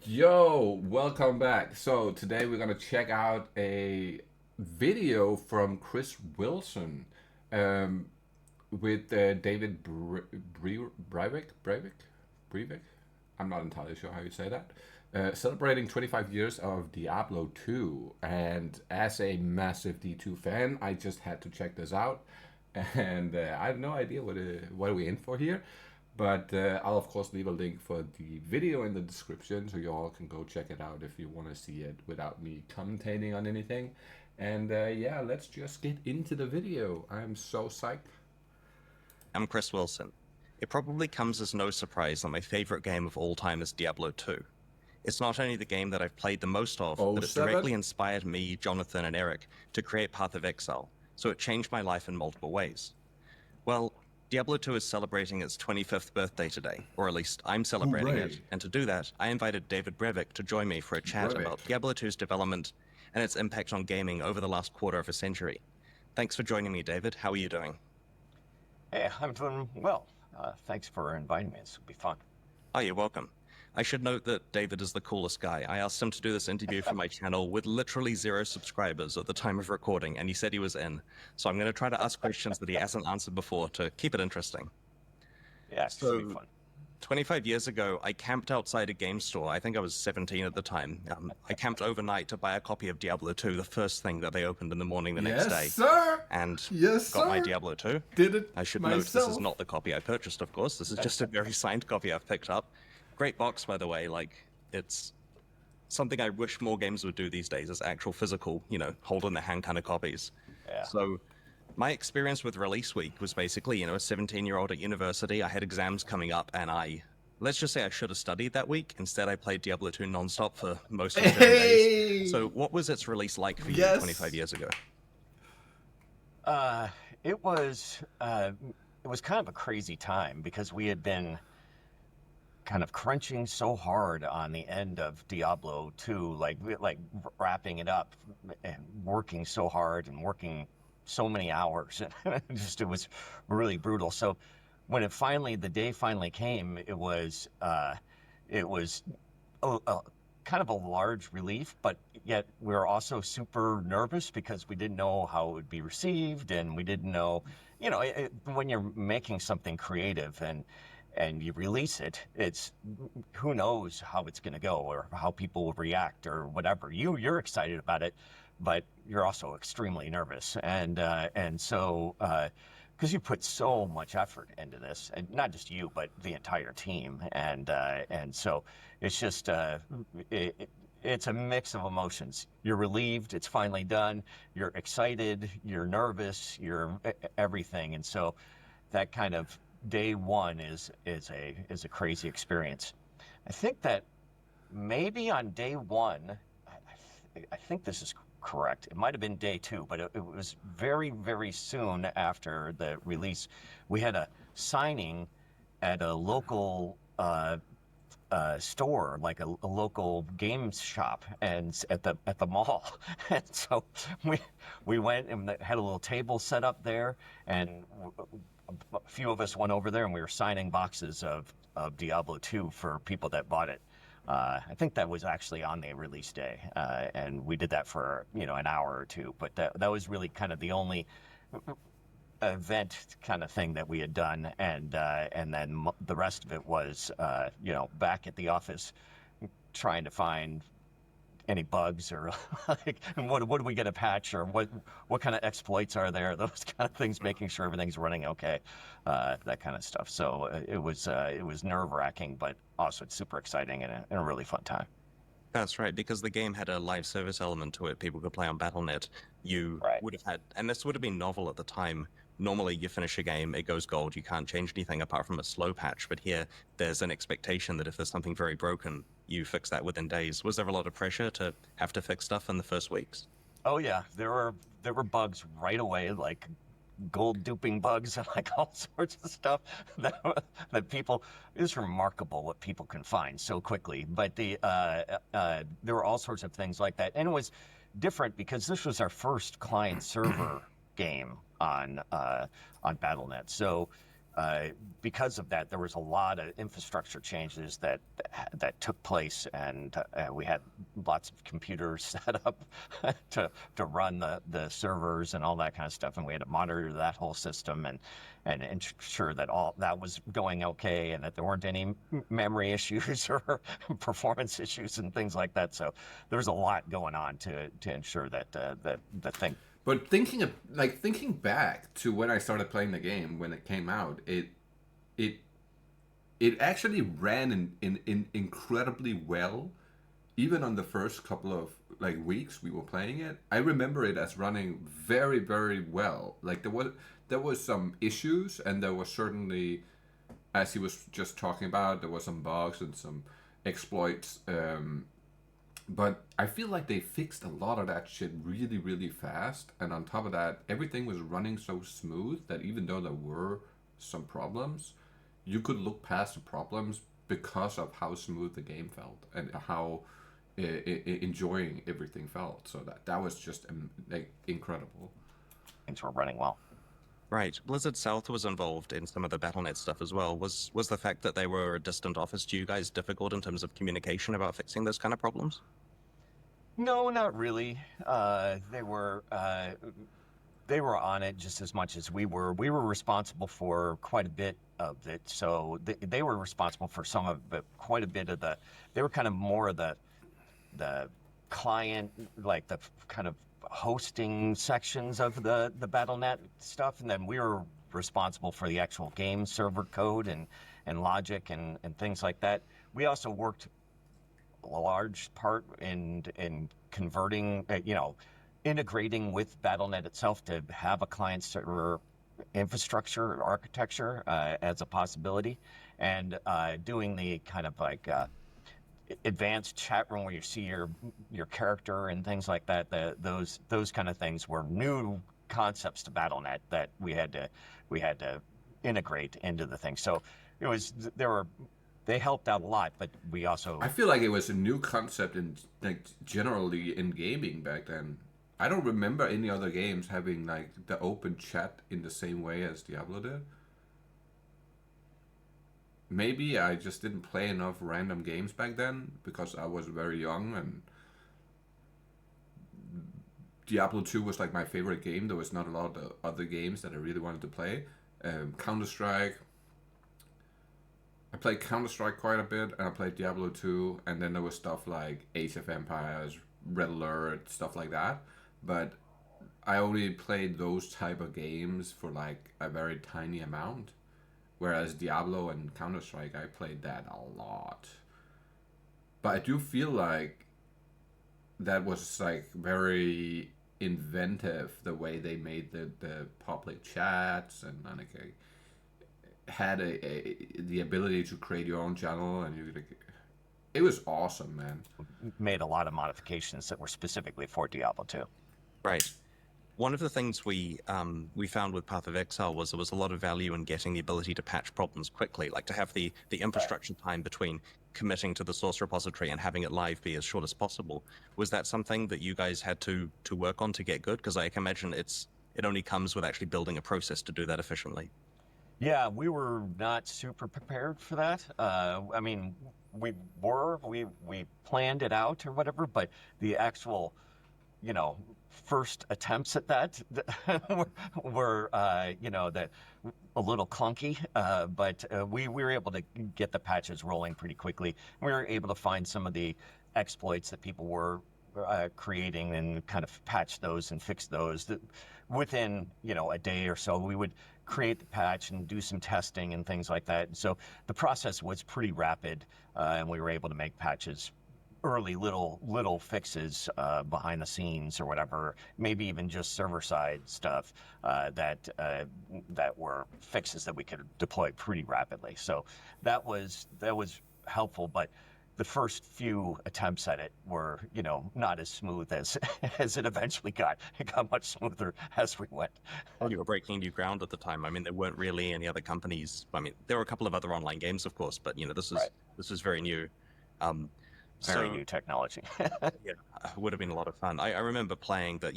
Yo, welcome back. So today we're gonna check out a video from Chris Wilson, um, with David Breivik. I'm not entirely sure how you say that. Celebrating 25 years of Diablo 2, and as a massive D2 fan, I just had to check this out, and I have no idea what are we in for here. But I'll of course leave a link for the video in the description so you all can go check it out if you want to see it without me commentating on anything. And yeah, let's just get into the video. I'm so psyched. I'm Chris Wilson. It probably comes as no surprise that my favorite game of all time is Diablo 2. It's not only the game that I've played the most of, Oh but it seven. directly inspired me, Jonathan, and Eric to create Path of Exile, so it changed my life in multiple ways. Well, Diablo 2 is celebrating its 25th birthday today, or at least I'm celebrating it, Hooray. and to do that, I invited David Brevik to join me for a chat Breivik. about Diablo 2's development and its impact on gaming over the last quarter of a century. Thanks for joining me, David. How are you doing? Hey, I'm doing well. Thanks for inviting me. This will be fun. Oh, you're welcome. I should note that David is the coolest guy. I asked him to do this interview for my channel with literally 0 subscribers at the time of recording, and he said he was in. So I'm going to try to ask questions that he hasn't answered before to keep it interesting. Yeah, this will be So, fun. 25 years ago, I camped outside a game store. I think I was 17 at the time. I camped overnight to buy a copy of Diablo 2, the first thing that they opened in the morning the next day, Yes, sir. and Yes, got my sir. Diablo 2. Did it I should note this is myself. not the copy I purchased, of course. This is just a very signed copy I've picked up. Great box, by the way. Like, it's something I wish more games would do these days, is actual physical, hold in the hand kind of copies. Yeah. So my experience with release week was basically, a 17-year-old at university. I had exams coming up, and let's just say I should have studied that week. Instead, I played Diablo 2 nonstop for most of 7 days. Hey. So what was its release like for you Yes. 25 years ago? Uh, it was kind of a crazy time because we had been kind of crunching so hard on the end of Diablo 2, like wrapping it up and working so hard and working so many hours. It was really brutal. So when the day finally came, it was a kind of a large relief, but yet we were also super nervous because we didn't know how it would be received, and we didn't know, when you're making something creative and you release it, it's who knows how it's going to go or how people will react or whatever. You're excited about it, but you're also extremely nervous, and so because you put so much effort into this, and not just you, but the entire team, and so it's just it's a mix of emotions. You're relieved, it's finally done. You're excited, you're nervous, you're everything, and so that kind of day one is a crazy experience. I think that maybe on day one, I think this is correct. It might have been day two, but it was very, very soon after the release. We had a signing at a local store, like a local games shop, and at the mall. And so we went and had a little table set up there, and a few of us went over there, and we were signing boxes of Diablo 2 for people that bought it. I think that was actually on the release day, and we did that for an hour or two. But that was really kind of the only event kind of thing that we had done, and then the rest of it was back at the office trying to find any bugs or like what are we going to patch, or what kind of exploits are there, those kind of things, making sure everything's running okay, that kind of stuff. So it was nerve-wracking, but also it's super exciting and a really fun time. That's right, because the game had a live service element to it. People could play on Battle.net. You Right. would have had, and this would have been novel at the time. Normally, you finish a game, it goes gold, you can't change anything apart from a slow patch. But here, there's an expectation that if there's something very broken, you fix that within days. Was there a lot of pressure to have to fix stuff in the first weeks? Oh yeah, there were bugs right away, like gold duping bugs and like all sorts of stuff that people, it's remarkable what people can find so quickly. But there were all sorts of things like that, and it was different because this was our first client server game on Battle.net. So because of that, there was a lot of infrastructure changes that took place, and we had lots of computers set up to run the servers and all that kind of stuff, and we had to monitor that whole system and ensure that all that was going okay and that there weren't any memory issues or performance issues and things like that. So there was a lot going on to ensure that that the thing. But thinking back to when I started playing the game when it came out, it it actually ran in incredibly well, even on the first couple of like weeks we were playing it. I remember it as running very very well. Like there was some issues, and there was certainly, as he was just talking about, there was some bugs and some exploits. But I feel like they fixed a lot of that shit really, really fast. And on top of that, everything was running so smooth that even though there were some problems, you could look past the problems because of how smooth the game felt and how enjoying everything felt. So that was just like incredible. Things were running well. Right. Blizzard South was involved in some of the BattleNet stuff as well. Was the fact that they were a distant office to you guys difficult in terms of communication about fixing those kind of problems? No, not really. They were on it just as much as we were. We were responsible for quite a bit of it, so they were responsible for some of it, quite a bit of the. They were kind of more of the client, like the kind of hosting sections of the BattleNet stuff, and then we were responsible for the actual game server code and logic and things like that. We also worked a large part in converting, integrating with BattleNet itself to have a client server infrastructure architecture as a possibility, and doing the kind of like advanced chat room where you see your character and things like that. Those kind of things were new concepts to BattleNet that we had to integrate into the thing. So it was they helped out a lot, but we also. I feel like it was a new concept in like generally in gaming back then. I don't remember any other games having like the open chat in the same way as Diablo did. Maybe I just didn't play enough random games back then because I was very young, and Diablo 2 was like my favorite game. There was not a lot of other games that I really wanted to play. Counter-Strike. I played Counter-Strike quite a bit, and I played Diablo 2, and then there was stuff like Age of Empires, Red Alert, stuff like that. But I only played those type of games for like a very tiny amount. Whereas Diablo and Counter-Strike, I played that a lot. But I do feel like that was like very inventive, the way they made the public chats, and like had the ability to create your own channel, and it was awesome, man. Made a lot of modifications that were specifically for Diablo 2. Right. One of the things we found with Path of Exile was there was a lot of value in getting the ability to patch problems quickly, like to have the infrastructure time between committing to the source repository and having it live be as short as possible. Was that something that you guys had to work on to get good? Because I can imagine it only comes with actually building a process to do that efficiently. Yeah, we were not super prepared for that. I mean, we planned it out or whatever, but the actual, first attempts at that were that a little clunky, but we were able to get the patches rolling pretty quickly. We were able to find some of the exploits that people were creating and kind of patch those and fix those within a day or so. We would create the patch and do some testing and things like that. And so the process was pretty rapid, and we were able to make patches, early little fixes behind the scenes or whatever, maybe even just server side stuff that were fixes that we could deploy pretty rapidly. So that was helpful, but the first few attempts at it were not as smooth as it eventually got. It got much smoother as we went. Well, you were breaking new ground at the time. I mean, there weren't really any other companies. I mean, there were a couple of other online games, of course, but this was very new. Very new technology. Yeah, it would have been a lot of fun. I remember playing that,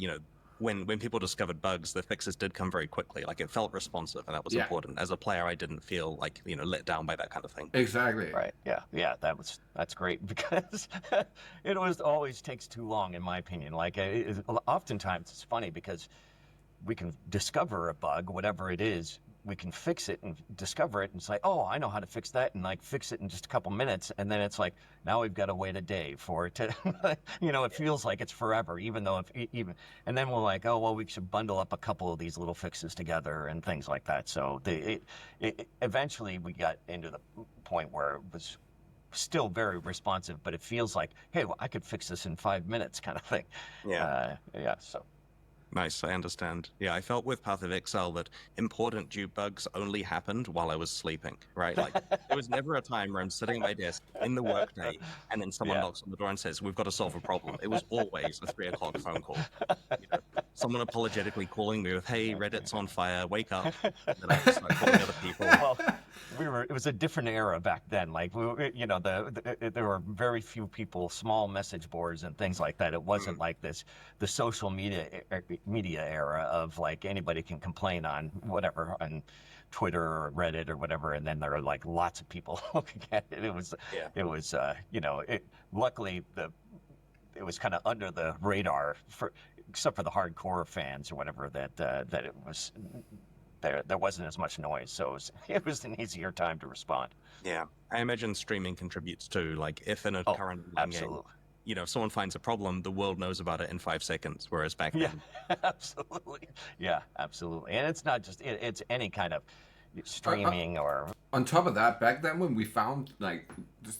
when people discovered bugs, the fixes did come very quickly. Like it felt responsive, and that was Yeah, important. As a player, I didn't feel like let down by that kind of thing. exactly. Right. Yeah. Yeah. That's great because it was always takes too long, in my opinion. Like, oftentimes it's funny because we can discover a bug, whatever it is, we can fix it and discover it and say, oh, I know how to fix that, and like fix it in just a couple minutes. And then it's like, now we've got to wait a day for it to, it feels like it's forever, even though and then we're like, oh, well, we should bundle up a couple of these little fixes together and things like that. So eventually we got into the point where it was still very responsive, but it feels like, hey, well, I could fix this in 5 minutes kind of thing. Yeah. Yeah. So. Nice, I understand. Yeah, I felt with Path of Exile that important due bugs only happened while I was sleeping, right? Like, there was never a time where I'm sitting at my desk in the workday and then someone Yeah. knocks on the door and says, we've got to solve a problem. It was always a 3 o'clock phone call. Someone apologetically calling me with, hey, Reddit's on fire, wake up. And then I start calling other people. Well, it was a different era back then. Like, there were very few people, small message boards and things like that. It wasn't like the social media era of like anybody can complain on whatever on Twitter or Reddit or whatever, and then there are like lots of people looking at it. Luckily it was kind of under the radar except for the hardcore fans or whatever that it was. There wasn't as much noise, so it was an easier time to respond. Yeah, I imagine streaming contributes too. Like, if in a current absolutely. game, if someone finds a problem, the world knows about it in 5 seconds, whereas back Yeah, then... absolutely. Yeah, absolutely. And it's not just it's any kind of streaming or. On top of that, back then when we found like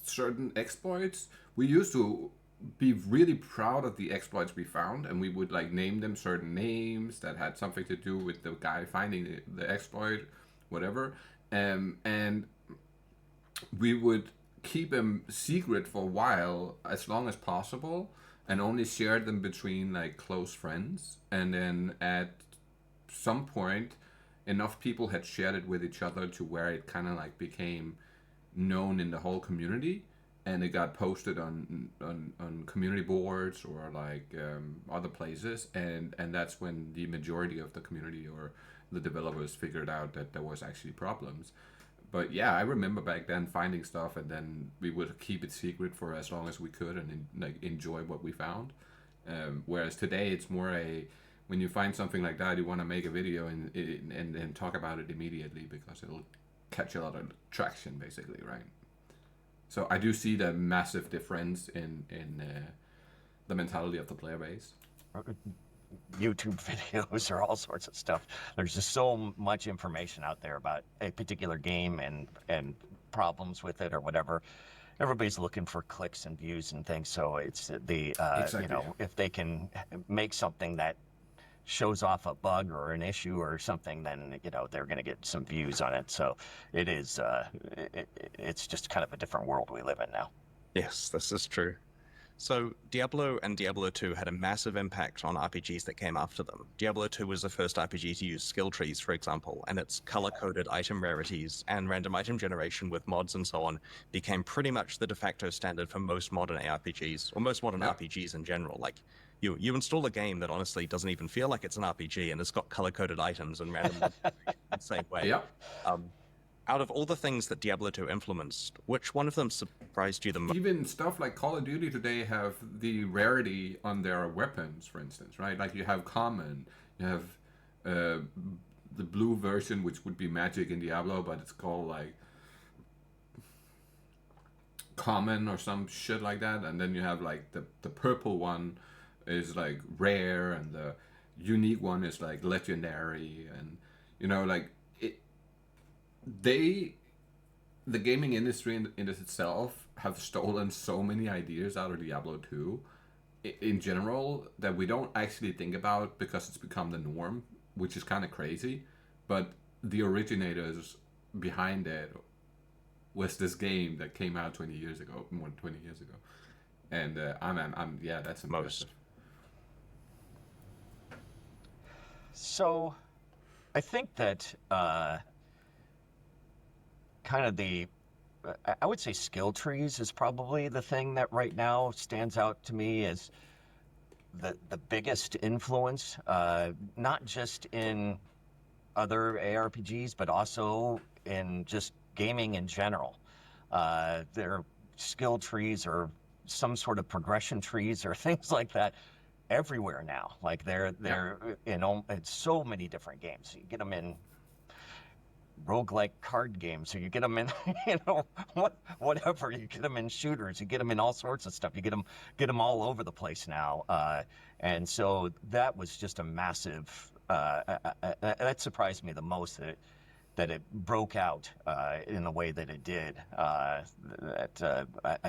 certain exploits, we used to be really proud of the exploits we found, and we would like name them certain names that had something to do with the guy finding the exploit, whatever, and we would keep them secret for a while, as long as possible, and only share them between like close friends. And then at some point, enough people had shared it with each other to where it kind of like became known in the whole community, and it got posted on community boards or like other places, and that's when the majority of the community or the developers figured out that there was actually problems. But yeah, I remember back then finding stuff, and then we would keep it secret for as long as we could, and like enjoy what we found. Whereas today, it's more when you find something like that, you want to make a video and talk about it immediately because it'll catch a lot of traction, basically, right? So I do see the massive difference in the mentality of the player base. YouTube videos or all sorts of stuff. There's just so much information out there about a particular game and problems with it or whatever. Everybody's looking for clicks and views and things. So it's Exactly. if they can make something that shows off a bug or an issue or something, then they're going to get some views on it. So it is it's just kind of a different world we live in now. Yes, this is true. So Diablo and Diablo 2 had a massive impact on RPGs that came after them. Diablo 2 was the first RPG to use skill trees, for example, and its color-coded item rarities and random item generation with mods and so on became pretty much the de facto standard for most modern ARPGs, or most modern RPGs in general. Like, you install a game that honestly doesn't even feel like it's an RPG, and it's got color-coded items and random in the same way. Yep. Out of all the things that Diablo 2 influenced, which one of them surprised you the most? Even stuff like Call of Duty today have the rarity on their weapons, for instance, right? Like you have common, you have the blue version, which would be magic in Diablo, but it's called like common or some shit like that. And then you have like the purple one is like rare, and the unique one is like legendary, and like the gaming industry in itself have stolen so many ideas out of Diablo 2 in general that we don't actually think about because it's become the norm, which is kind of crazy. But the originators behind it was this game that came out 20 years ago, more than 20 years ago. And yeah, that's impressive. So I think that kind of I would say skill trees is probably the thing that right now stands out to me as the biggest influence, not just in other ARPGs, but also in just gaming in general. Their skill trees or some sort of progression trees or things like that everywhere now. Like they're in so many different games. You get them in roguelike card games, or you get them in, whatever. You get them in shooters. You get them in all sorts of stuff. You get them all over the place now. And so that was just a massive. That surprised me the most, that it broke out in the way that it did. I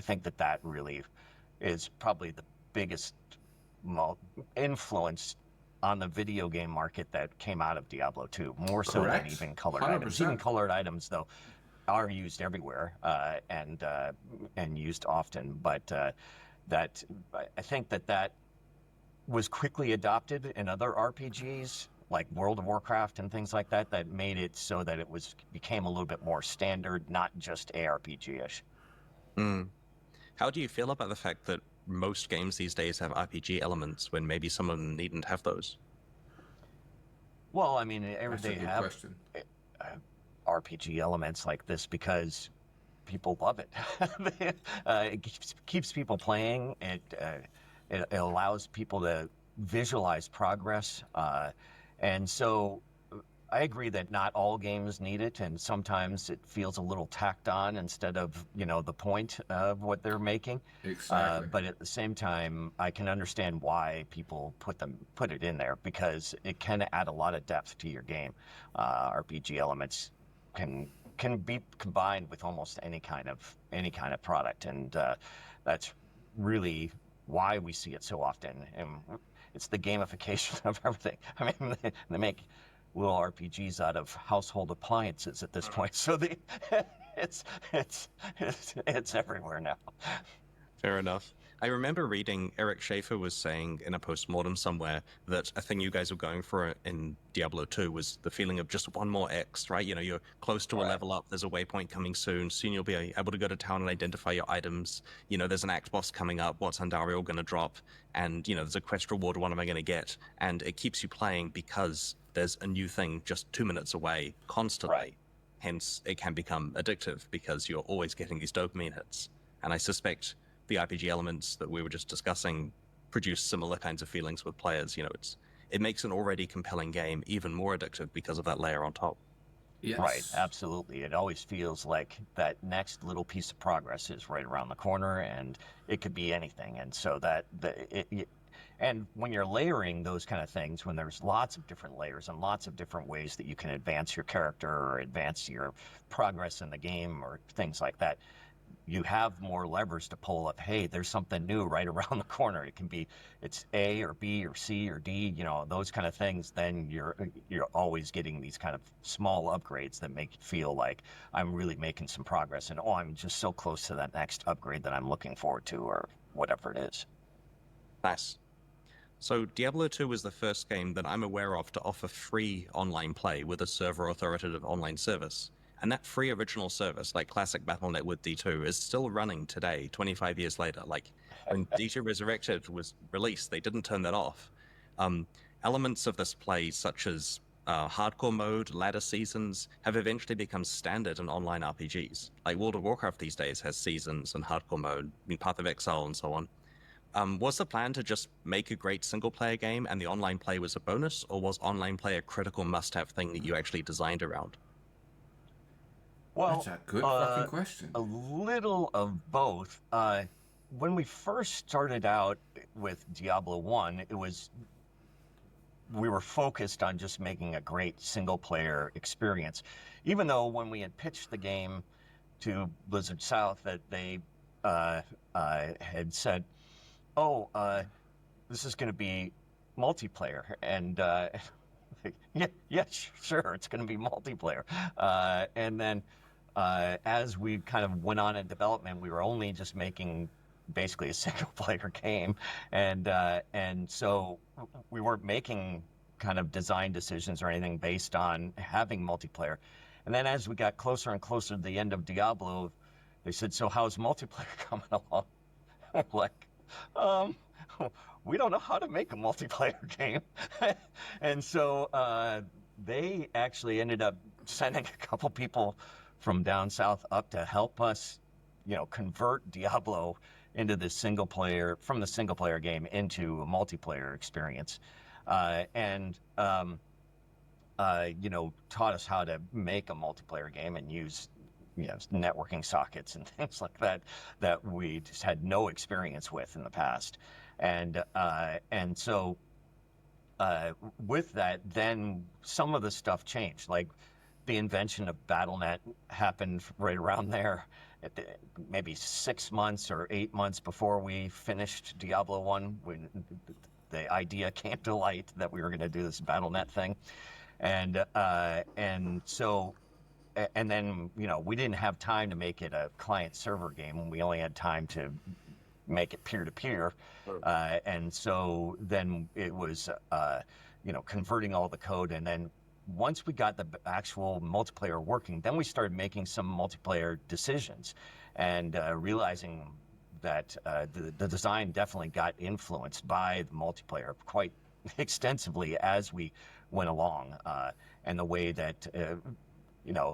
think that really is probably the biggest influence on the video game market that came out of Diablo 2, more so than Correct. even colored 100%. items. Even colored items, though, are used everywhere and used often. But I think that was quickly adopted in other RPGs like World of Warcraft and things like that, that made it so that became a little bit more standard, not just ARPG-ish. How do you feel about the fact that most games these days have RPG elements when maybe some of them needn't have those? Well, I mean, That's they a good have question. RPG elements like this because people love it. It keeps people playing. It allows people to visualize progress. And so I agree that not all games need it, and sometimes it feels a little tacked on instead of, the point of what they're making. Exactly. But at the same time, I can understand why people put it in there, because it can add a lot of depth to your game. RPG elements can be combined with almost any kind of product, and that's really why we see it so often. And it's the gamification of everything. I mean, they make little RPGs out of household appliances at this point, so it's everywhere now. Fair enough. I remember reading Eric Schaefer was saying in a postmortem somewhere that a thing you guys were going for in Diablo 2 was the feeling of just one more X, right? You're close to a level up, there's a waypoint coming soon you'll be able to go to town and identify your items. There's an axe boss coming up, what's Andariel going to drop? And, there's a quest reward, what am I going to get? And it keeps you playing because there's a new thing just 2 minutes away constantly. Right. Hence, it can become addictive because you're always getting these dopamine hits. And I suspect the RPG elements that we were just discussing produce similar kinds of feelings with players. It makes an already compelling game even more addictive because of that layer on top. Yes. Right, absolutely. It always feels like that next little piece of progress is right around the corner, and it could be anything. And so and when you're layering those kind of things, when there's lots of different layers and lots of different ways that you can advance your character or advance your progress in the game or things like that, you have more levers to pull of, hey, there's something new right around the corner. It's A or B or C or D, those kind of things. Then you're always getting these kind of small upgrades that make it feel like I'm really making some progress, and I'm just so close to that next upgrade that I'm looking forward to, or whatever it is. Nice. So Diablo 2 was the first game that I'm aware of to offer free online play with a server authoritative online service. And that free original service, like classic Battle.net with D2, is still running today, 25 years later. Like, when D2 Resurrected was released, they didn't turn that off. Elements of this play, such as hardcore mode, ladder seasons, have eventually become standard in online RPGs. Like World of Warcraft these days has seasons and hardcore mode, Path of Exile and so on. Was the plan to just make a great single-player game and the online play was a bonus, or was online play a critical must-have thing that you actually designed around? Well, That's a good fucking question. A little of both. When we first started out with Diablo 1, we were focused on just making a great single-player experience. Even though when we had pitched the game to Blizzard South, that they had said, this is going to be multiplayer. And yeah, sure, it's going to be multiplayer. And then as we kind of went on in development, we were only just making basically a single-player game, and so we weren't making kind of design decisions or anything based on having multiplayer. And then as we got closer and closer to the end of Diablo, they said, "So how's multiplayer coming along?" Like, we don't know how to make a multiplayer game. And so they actually ended up sending a couple people from down south up to help us, convert Diablo into the single player game into a multiplayer experience, and taught us how to make a multiplayer game and use networking sockets and things like that we just had no experience with in the past. And so with that, then some of the stuff changed. Like the invention of BattleNet happened right around there, maybe 6 months or 8 months before we finished Diablo 1, when the idea came to light that we were going to do this BattleNet thing. And so, and then, we didn't have time to make it a client server game. We only had time to make it peer-to-peer. And so then it was, converting all the code. And then once we got the actual multiplayer working, then we started making some multiplayer decisions and realizing that the design definitely got influenced by the multiplayer quite extensively as we went along, and the way that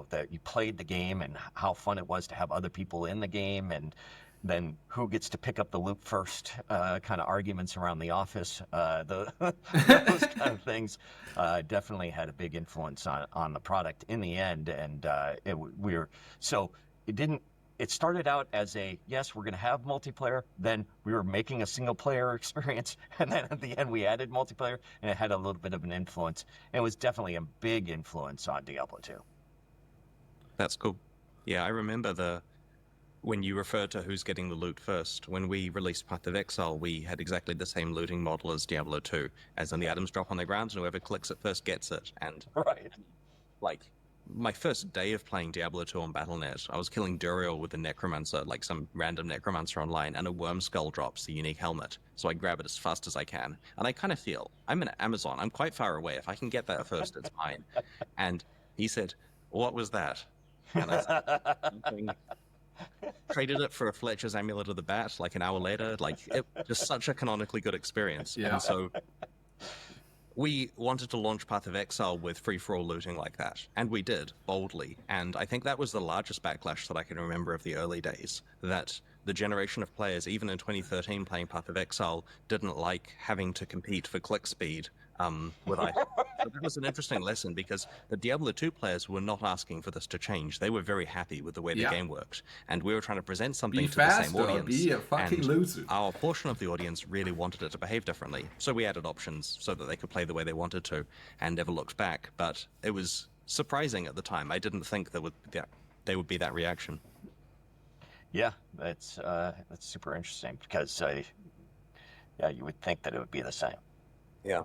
that you played the game and how fun it was to have other people in the game, and then who gets to pick up the loot first, kind of arguments around the office, those kind of things definitely had a big influence on the product in the end. And it started out as yes, we're going to have multiplayer. Then we were making a single player experience. And then at the end, we added multiplayer, and it had a little bit of an influence. And it was definitely a big influence on Diablo 2. That's cool. Yeah, I remember when you referred to who's getting the loot first. When we released Path of Exile, we had exactly the same looting model as Diablo 2, as in the items drop on the ground, and whoever clicks it first gets it. And right, like, my first day of playing Diablo 2 on Battle.net, I was killing Duriel with a Necromancer, like some random Necromancer online, and a Worm Skull drops the unique helmet. So I grab it as fast as I can. And I kind of feel, I'm in Amazon, I'm quite far away. If I can get that first, it's mine. And he said, what was that? And I said, traded it for a Fletcher's Amulet of the Bat, like an hour later. Like, it just such a canonically good experience. Yeah. And so we wanted to launch Path of Exile with free-for-all looting like that, and we did, boldly. And I think that was the largest backlash that I can remember of the early days, that the generation of players, even in 2013 playing Path of Exile, didn't like having to compete for click speed with items. So that was an interesting lesson, because the Diablo 2 players were not asking for this to change. They were very happy with the way the game worked, and we were trying to present something to the same audience. Be a fucking loser. Our portion of the audience really wanted it to behave differently, so we added options so that they could play the way they wanted to, and never looked back. But it was surprising at the time. I didn't think there would be that reaction. Yeah, that's super interesting, because you would think that it would be the same. Yeah.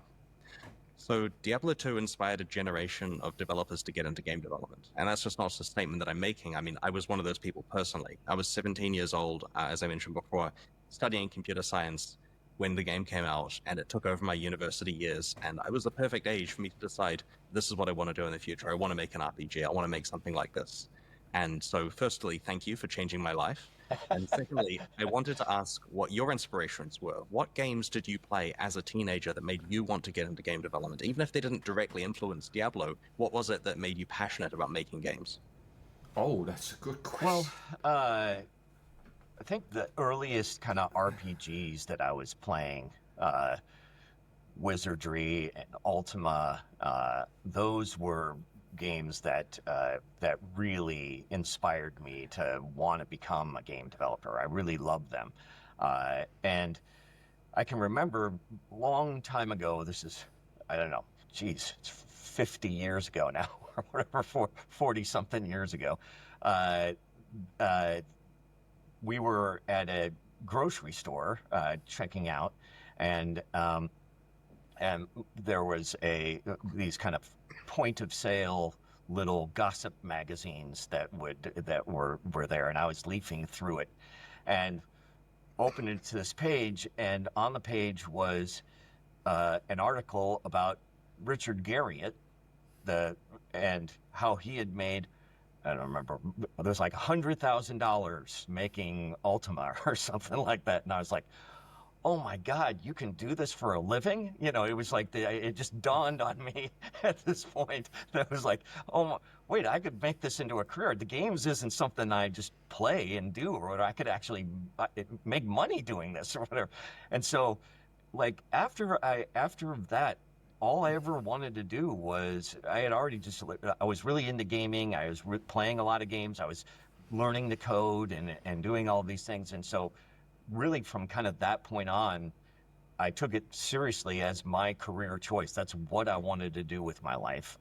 So Diablo 2 inspired a generation of developers to get into game development. And that's just not a statement that I'm making. I mean, I was one of those people personally. I was 17 years old, as I mentioned before, studying computer science when the game came out, and it took over my university years. And I was the perfect age for me to decide, this is what I want to do in the future. I want to make an RPG. I want to make something like this. And so firstly, thank you for changing my life. And secondly, I wanted to ask what your inspirations were. What games did you play as a teenager that made you want to get into game development? Even if they didn't directly influence Diablo, what was it that made you passionate about making games? Oh, that's a good question. Well, I think the earliest kind of RPGs that I was playing, Wizardry and Ultima, those were games that really inspired me to want to become a game developer. I really loved them. And I can remember a long time ago, this is, I don't know, geez, it's 50 years ago now, or whatever, 40-something years ago. We were at a grocery store checking out, and there was these kind of point of sale little gossip magazines that were there, and I was leafing through it and opened it to this page, and on the page was an article about Richard Garriott, and how he had made, I don't remember, there's like $100,000 making Ultima or something like that, and I was like, oh my God, you can do this for a living? You know, it was like it just dawned on me at this point that was like, wait, I could make this into a career. The games isn't something I just play and do, or I could actually make money doing this or whatever. And so, like after that, all I ever wanted to do was I was really into gaming. I was playing a lot of games. I was learning the code and doing all these things. And so really from kind of that point on, I took it seriously as my career choice. That's what I wanted to do with my life.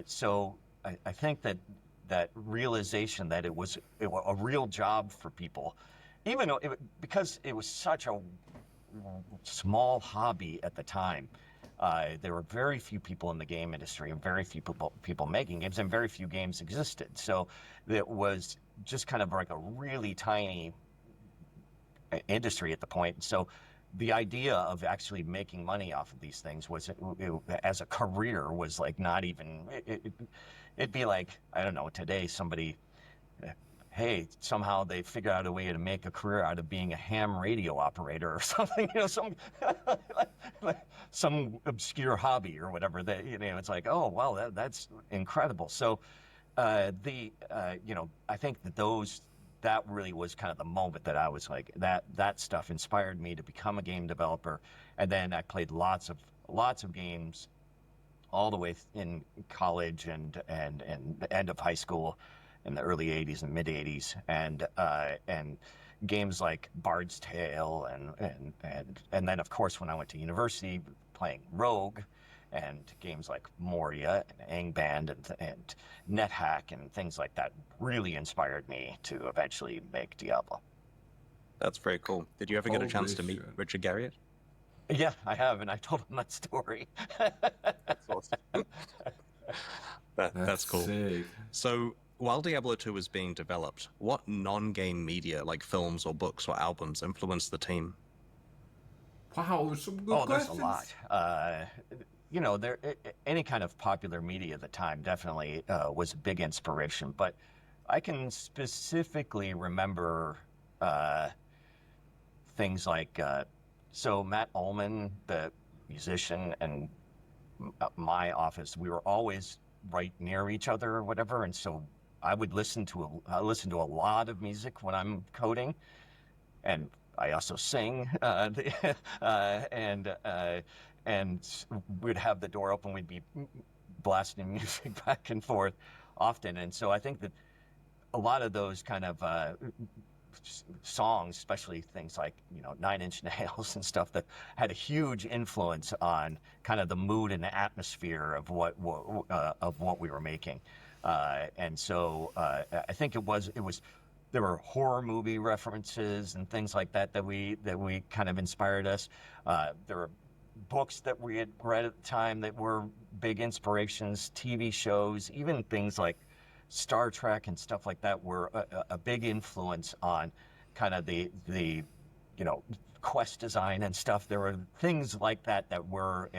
So I think that realization that it was a real job for people, even though because it was such a small hobby at the time. There were very few people in the game industry and very few people making games, and very few games existed. So it was just kind of like a really tiny industry at the point. So the idea of actually making money off of these things was, as a career, was like not even, it'd be like, I don't know, today somebody, hey, somehow they figure out a way to make a career out of being a ham radio operator or something, you know, some obscure hobby or whatever. That, you know, it's like, oh, wow, that's incredible. So you know, I think that really was kind of the moment that I was like, that stuff inspired me to become a game developer. And then I played lots of games all the way in college and the end of high school in the early 80s and mid 80s. And games like Bard's Tale and then of course when I went to university, playing Rogue, and games like Moria and Angband and NetHack and things like that really inspired me to eventually make Diablo. That's very cool. Did you ever get a chance to meet shit. Richard Garriott? Yeah, I have, and I told him that story. That's awesome. That's cool. Sick. So while Diablo 2 was being developed, what non-game media like films or books or albums influenced the team? Wow, some good questions. There's a lot. You know, any kind of popular media at the time definitely was a big inspiration. But I can specifically remember things like, so Matt Ullman, the musician, and my office, we were always right near each other or whatever, and so I would listen to a lot of music when I'm coding, and I also sing, and we'd have the door open. We'd be blasting music back and forth often, and so I think that a lot of those kind of songs, especially things like, you know, Nine Inch Nails and stuff, that had a huge influence on kind of the mood and the atmosphere of what we were making, and so I think it was. There were horror movie references and things like that that we kind of inspired us. There were books that we had read at the time that were big inspirations. TV shows, even things like Star Trek and stuff like that were a big influence on kind of the you know, quest design and stuff. There were things like that that were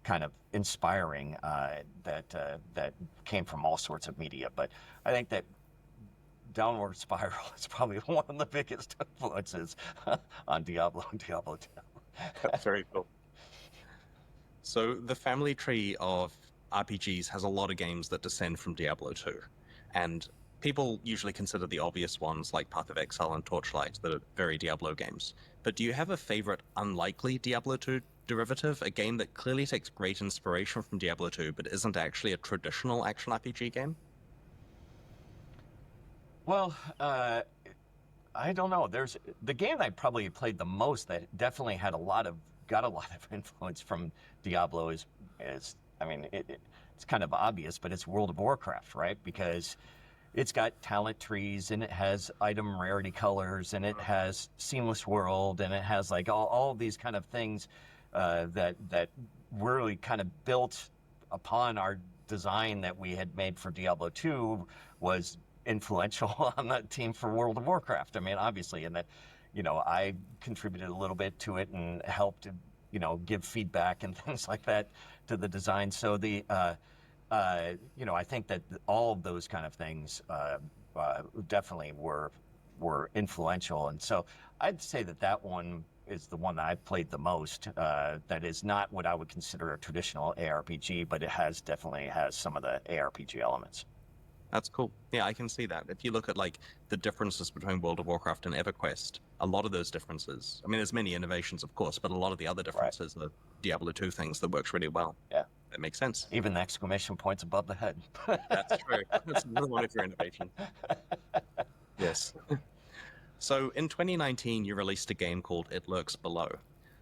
kind of inspiring, that came from all sorts of media. But I think that Downward Spiral is probably one of the biggest influences on Diablo and Diablo 2. That's very cool. So the family tree of RPGs has a lot of games that descend from Diablo 2, and people usually consider the obvious ones like Path of Exile and Torchlight that are very Diablo games. But do you have a favorite unlikely Diablo 2 derivative, a game that clearly takes great inspiration from Diablo 2 but isn't actually a traditional action RPG game? Well, I don't know. There's the game I probably played the most that definitely got a lot of influence from Diablo is I mean, it's kind of obvious, but it's World of Warcraft, right? Because it's got talent trees, and it has item rarity colors, and it has seamless world, and it has like all these kind of things that really kind of built upon our design that we had made for Diablo 2 was influential on that team for World of Warcraft. I mean, obviously, and that, you know, I contributed a little bit to it and helped, you know, give feedback and things like that to the design. So the, you know, I think that all of those kind of things definitely were were influential. And so I'd say that one is the one that I've played the most. That is not what I would consider a traditional ARPG, but it definitely has some of the ARPG elements. That's cool. Yeah, I can see that. If you look at like the differences between World of Warcraft and EverQuest, a lot of those differences, I mean, there's many innovations, of course, but a lot of the other differences are Diablo 2 things that works really well. Yeah. That makes sense. Even the exclamation points above the head. That's true. That's another one of your innovation. Yes. So in 2019, you released a game called It Lurks Below.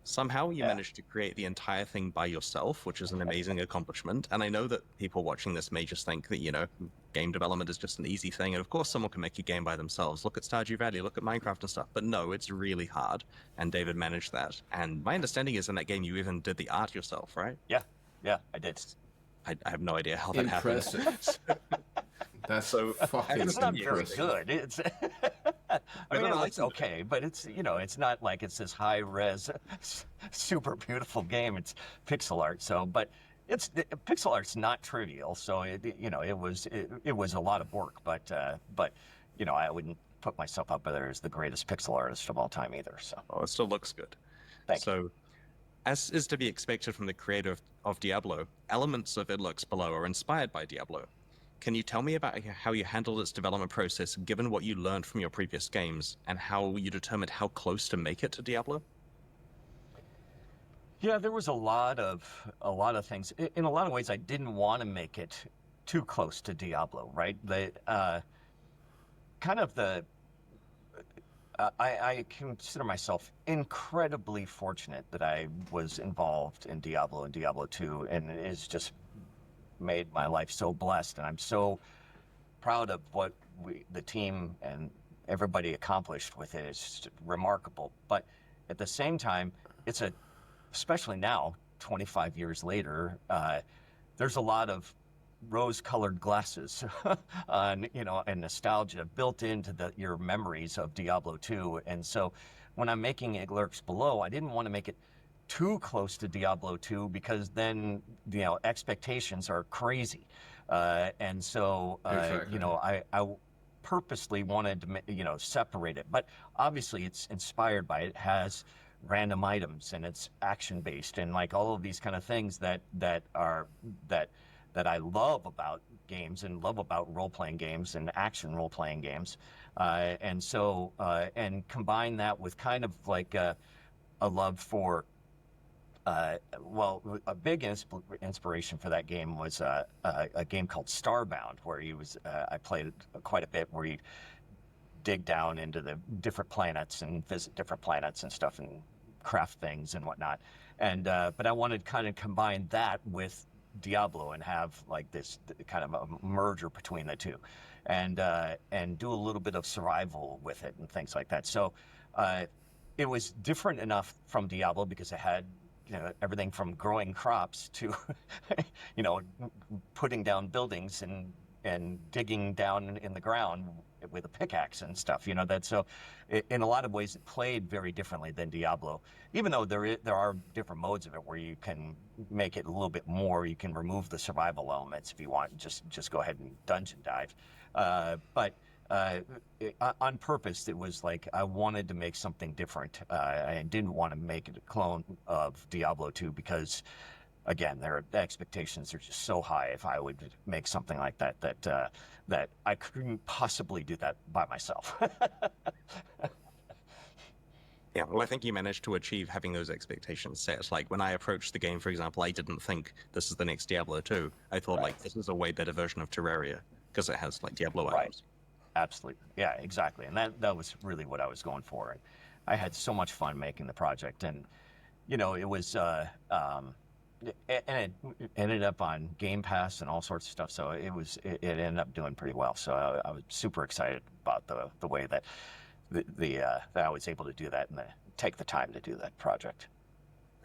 Somehow you managed to create the entire thing by yourself, which is an amazing accomplishment. And I know that people watching this may just think that, game development is just an easy thing. And of course, someone can make a game by themselves. Look at Stardew Valley, look at Minecraft and stuff. But no, it's really hard. And David managed that. And my understanding is in that game, you even did the art yourself, right? Yeah, I did. I have no idea how that Impressive. happened. That's so fucking It's not very impressive. good. It's I mean, it's okay, but it's not like it's this high res, super beautiful game. It's pixel art, so but pixel art's not trivial. So it was a lot of work, but I wouldn't put myself up there as the greatest pixel artist of all time either. So Oh, it still looks good. Thank you. As is to be expected from the creator of Diablo, elements of It Lurks Below are inspired by Diablo. Can you tell me about how you handled its development process, given what you learned from your previous games, and how you determined how close to make it to Diablo? Yeah, there was a lot of things. In a lot of ways, I didn't want to make it too close to Diablo, right? I consider myself incredibly fortunate that I was involved in Diablo and Diablo 2, and it's just made my life so blessed, and I'm so proud of what the team and everybody accomplished with it. It's just remarkable. But at the same time, especially now, 25 years later, there's a lot of rose-colored glasses and nostalgia built into your memories of Diablo 2. And so when I'm making It Lurks Below, I didn't want to make it too close to Diablo 2 because then expectations are crazy, and so Exactly. I purposely wanted to separate it. But obviously, it's inspired by it. It has random items and it's action based and like all of these kind of things that I love about games and love about role playing games and action role playing games, and so and combine that with kind of like a love for. A big inspiration for that game was a game called Starbound, where I played it quite a bit, where you dig down into the different planets and visit different planets and stuff and craft things and whatnot. And but I wanted to kind of combine that with Diablo and have like this kind of a merger between the two, and do a little bit of survival with it and things like that. So it was different enough from Diablo because it had everything from growing crops to putting down buildings and digging down in the ground with a pickaxe and stuff. So in a lot of ways it played very differently than Diablo, even though there are different modes of it where you can make it a little bit more. You can remove the survival elements if you want, just go ahead and dungeon dive, but on purpose. It was like I wanted to make something different. I didn't want to make it a clone of Diablo 2 because, again, the expectations are just so high. If I would make something like that I couldn't possibly do that by myself. Yeah, well, I think you managed to achieve having those expectations set. Like when I approached the game, for example, I didn't think this is the next Diablo 2. I thought like this is a way better version of Terraria because it has like Diablo items. Absolutely. Yeah, exactly. And that was really what I was going for. And I had so much fun making the project. And, it was, and it ended up on Game Pass and all sorts of stuff. So it ended up doing pretty well. So I was super excited about the way that that I was able to do that and take the time to do that project.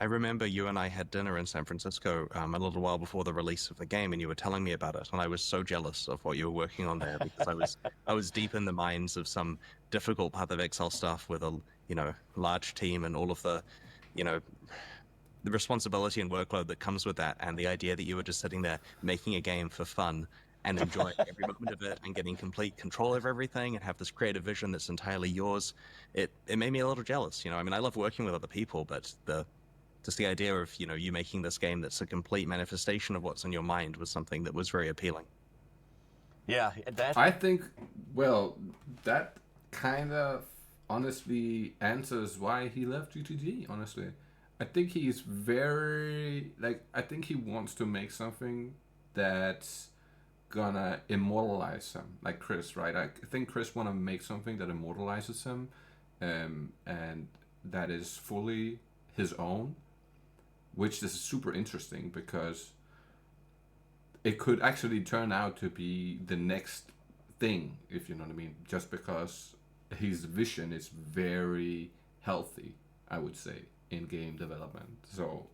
I remember you and I had dinner in San Francisco a little while before the release of the game, and you were telling me about it, and I was so jealous of what you were working on there because I was deep in the minds of some difficult Path of Exile stuff with a large team and all of the responsibility and workload that comes with that, and the idea that you were just sitting there making a game for fun and enjoying every moment of it and getting complete control over everything and have this creative vision that's entirely yours, it made me a little jealous. I mean, I love working with other people, but just the idea of, you making this game that's a complete manifestation of what's in your mind was something that was very appealing. Yeah, that I think, well, that kind of honestly answers why he left GTG, honestly. I think he's very, like, I think he wants to make something that's gonna immortalize him, like Chris, right? I think Chris want to make something that immortalizes him, and that is fully his own, which is super interesting because it could actually turn out to be the next thing, if you know what I mean, just because his vision is very healthy, I would say, in game development. So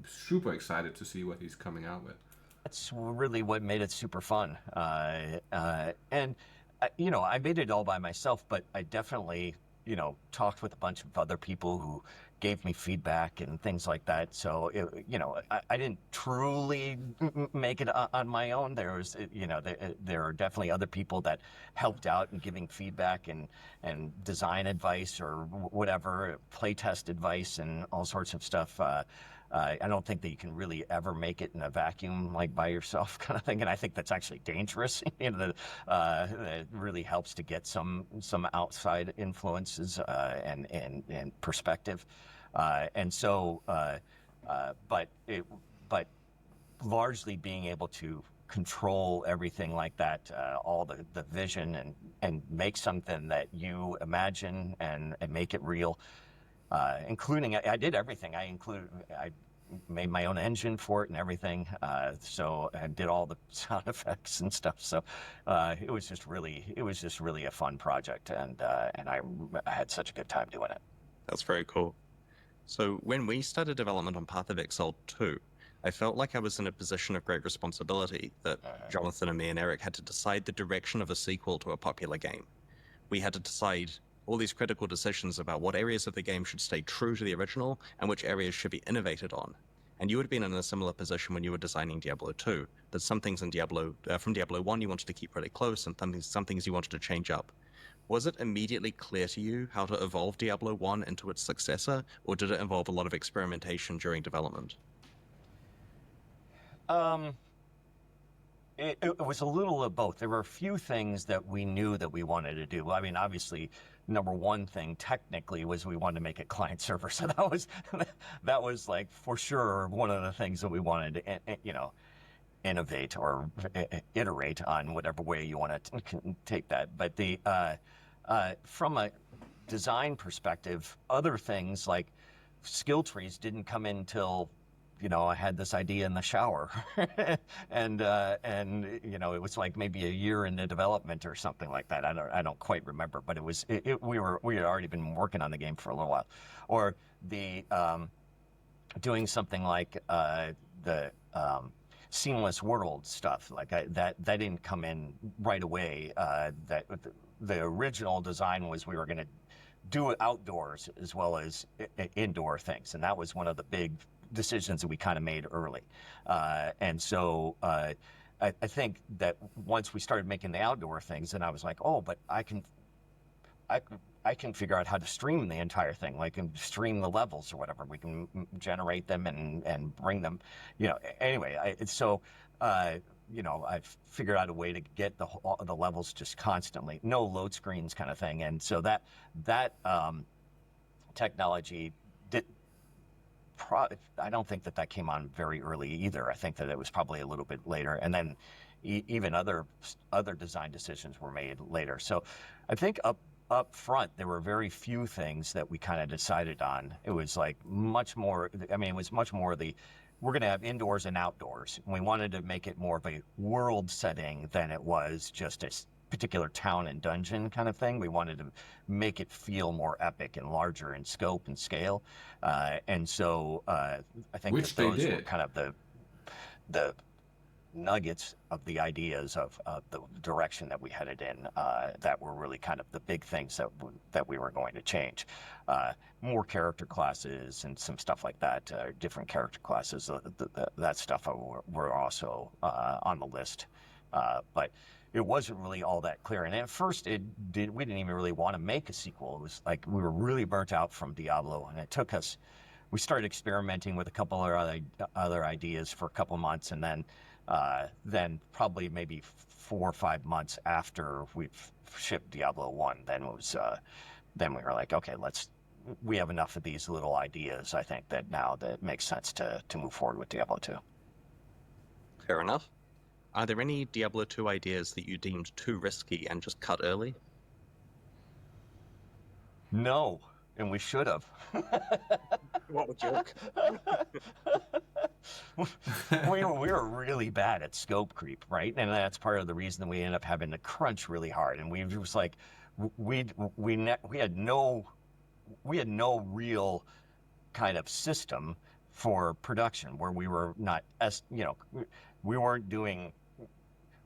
super excited to see what he's coming out with. that's really what made it super fun. And I made it all by myself, but I definitely, talked with a bunch of other people who gave me feedback and things like that. So, I didn't truly make it on my own. There was, there are definitely other people that helped out in giving feedback and design advice or whatever, playtest advice and all sorts of stuff. I don't think that you can really ever make it in a vacuum, like by yourself, kind of thing. And I think that's actually dangerous. It really helps to get some outside influences and perspective. But largely being able to control everything like that, all the vision and make something that you imagine and make it real. Including, I did everything. I made my own engine for it and everything. So I did all the sound effects and stuff. So it was just really a fun project, and I had such a good time doing it. That's very cool. So when we started development on Path of Exile 2, I felt like I was in a position of great responsibility that Jonathan and me and Eric had to decide the direction of a sequel to a popular game. We had to decide all these critical decisions about what areas of the game should stay true to the original and which areas should be innovated on. And you had been in a similar position when you were designing Diablo 2, that some things in from Diablo 1 you wanted to keep really close and some things you wanted to change up. Was it immediately clear to you how to evolve Diablo 1 into its successor, or did it involve a lot of experimentation during development? It was a little of both. There were a few things that we knew that we wanted to do. I mean, obviously, number one thing technically was we wanted to make it client server. So that was like for sure one of the things that we wanted to, innovate or iterate on, whatever way you want to take that. But from a design perspective, other things like skill trees didn't come in till I had this idea in the shower, and it was like maybe a year into development or something like that. I don't quite remember, but we had already been working on the game for a little while, or the doing something like the seamless world stuff like that didn't come in right away. That the original design was we were going to do it outdoors as well as indoor things, and that was one of the big decisions that we kind of made early. And so I think that once we started making the outdoor things, then I was like, oh, but I can figure out how to stream the entire thing, like and stream the levels or whatever. We can generate them and bring them, anyway. I figured out a way to get the levels just constantly, no load screens kind of thing. And so that technology I don't think that came on very early either. I think that it was probably a little bit later, and then even other design decisions were made later. So I think up front there were very few things that we kind of decided on. It was like much more. I mean, it was much more we're going to have indoors and outdoors. And we wanted to make it more of a world setting than it was just a particular town and dungeon kind of thing. We wanted to make it feel more epic and larger in scope and scale. And so I think Which that those they were did. kind of the nuggets of the ideas of the direction that we headed in that were really kind of the big things that we were going to change. More character classes and some stuff like that, different character classes, that stuff were also on the list. But it wasn't really all that clear. And at first, we didn't even really want to make a sequel. It was like we were really burnt out from Diablo, and it took us. We started experimenting with a couple of other ideas for a couple months, and then probably maybe 4 or 5 months after we've shipped Diablo 1, then we were like, okay, we have enough of these little ideas. I think that now that it makes sense to move forward with Diablo 2. Fair enough. Are there any Diablo 2 ideas that you deemed too risky and just cut early? No, and we should have. What a joke. we were really bad at scope creep, right? And that's part of the reason that we ended up having to crunch really hard. And we was like, we had no real kind of system for production where we were not, we weren't doing.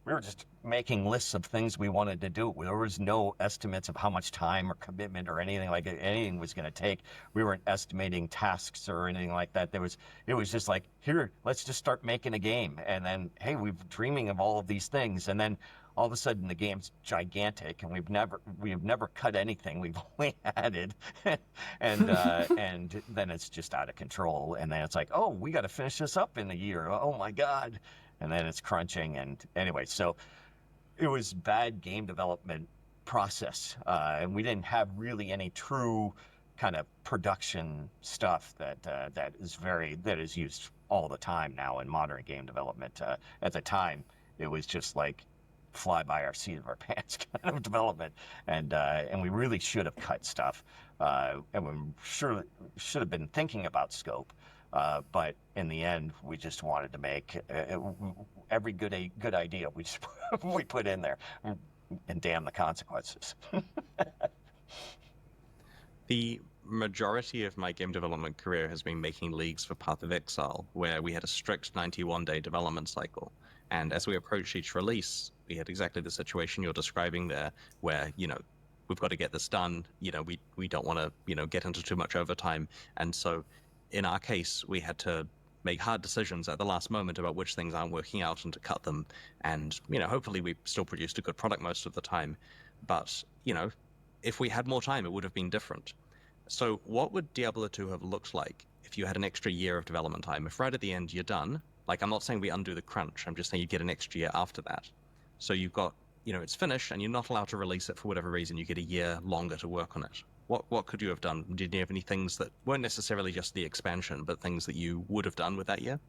We were just making lists of things we wanted to do. There was no estimates of how much time or commitment or anything like anything was going to take. We weren't estimating tasks or anything like that. It was just like, here, let's just start making a game. And then, hey, we've been dreaming of all of these things. And then all of a sudden the game's gigantic and we've never cut anything. We've only added and then it's just out of control. And then it's like, oh, we got to finish this up in a year. Oh my God. And then it's crunching. And anyway, so it was bad game development process. And we didn't have really any true kind of production stuff that is used all the time now in modern game development. At the time, it was just like fly by our seat of our pants kind of development. And we really should have cut stuff. And we should have been thinking about scope. But in the end, we just wanted to make every good idea we put in there, and damn the consequences. The majority of my game development career has been making leagues for Path of Exile, where we had a strict 91-day development cycle. And as we approached each release, we had exactly the situation you're describing there, where, we've got to get this done. We don't want to, get into too much overtime. And so in our case, we had to make hard decisions at the last moment about which things aren't working out and to cut them. And, hopefully we still produced a good product most of the time. But, if we had more time, it would have been different. So what would Diablo 2 have looked like if you had an extra year of development time? If right at the end you're done, like I'm not saying we undo the crunch, I'm just saying you get an extra year after that. So you've got, it's finished and you're not allowed to release it for whatever reason. You get a year longer to work on it. What could you have done? Did you have any things that weren't necessarily just the expansion, but things that you would have done with that year?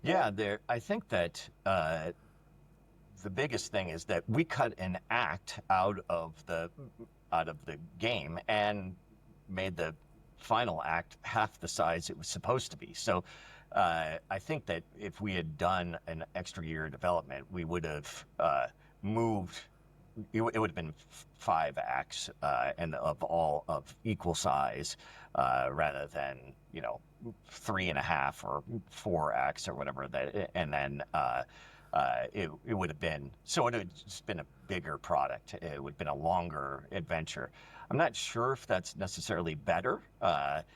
Yeah, I think that the biggest thing is that we cut an act out of the game and made the final act half the size it was supposed to be. So I think that if we had done an extra year of development, we would have moved. It would have been 5 acts and all of equal size rather than 3.5 or 4 acts or whatever that, and then it would have been, so it would have just been a bigger product. It would have been a longer adventure. I'm not sure if that's necessarily better, but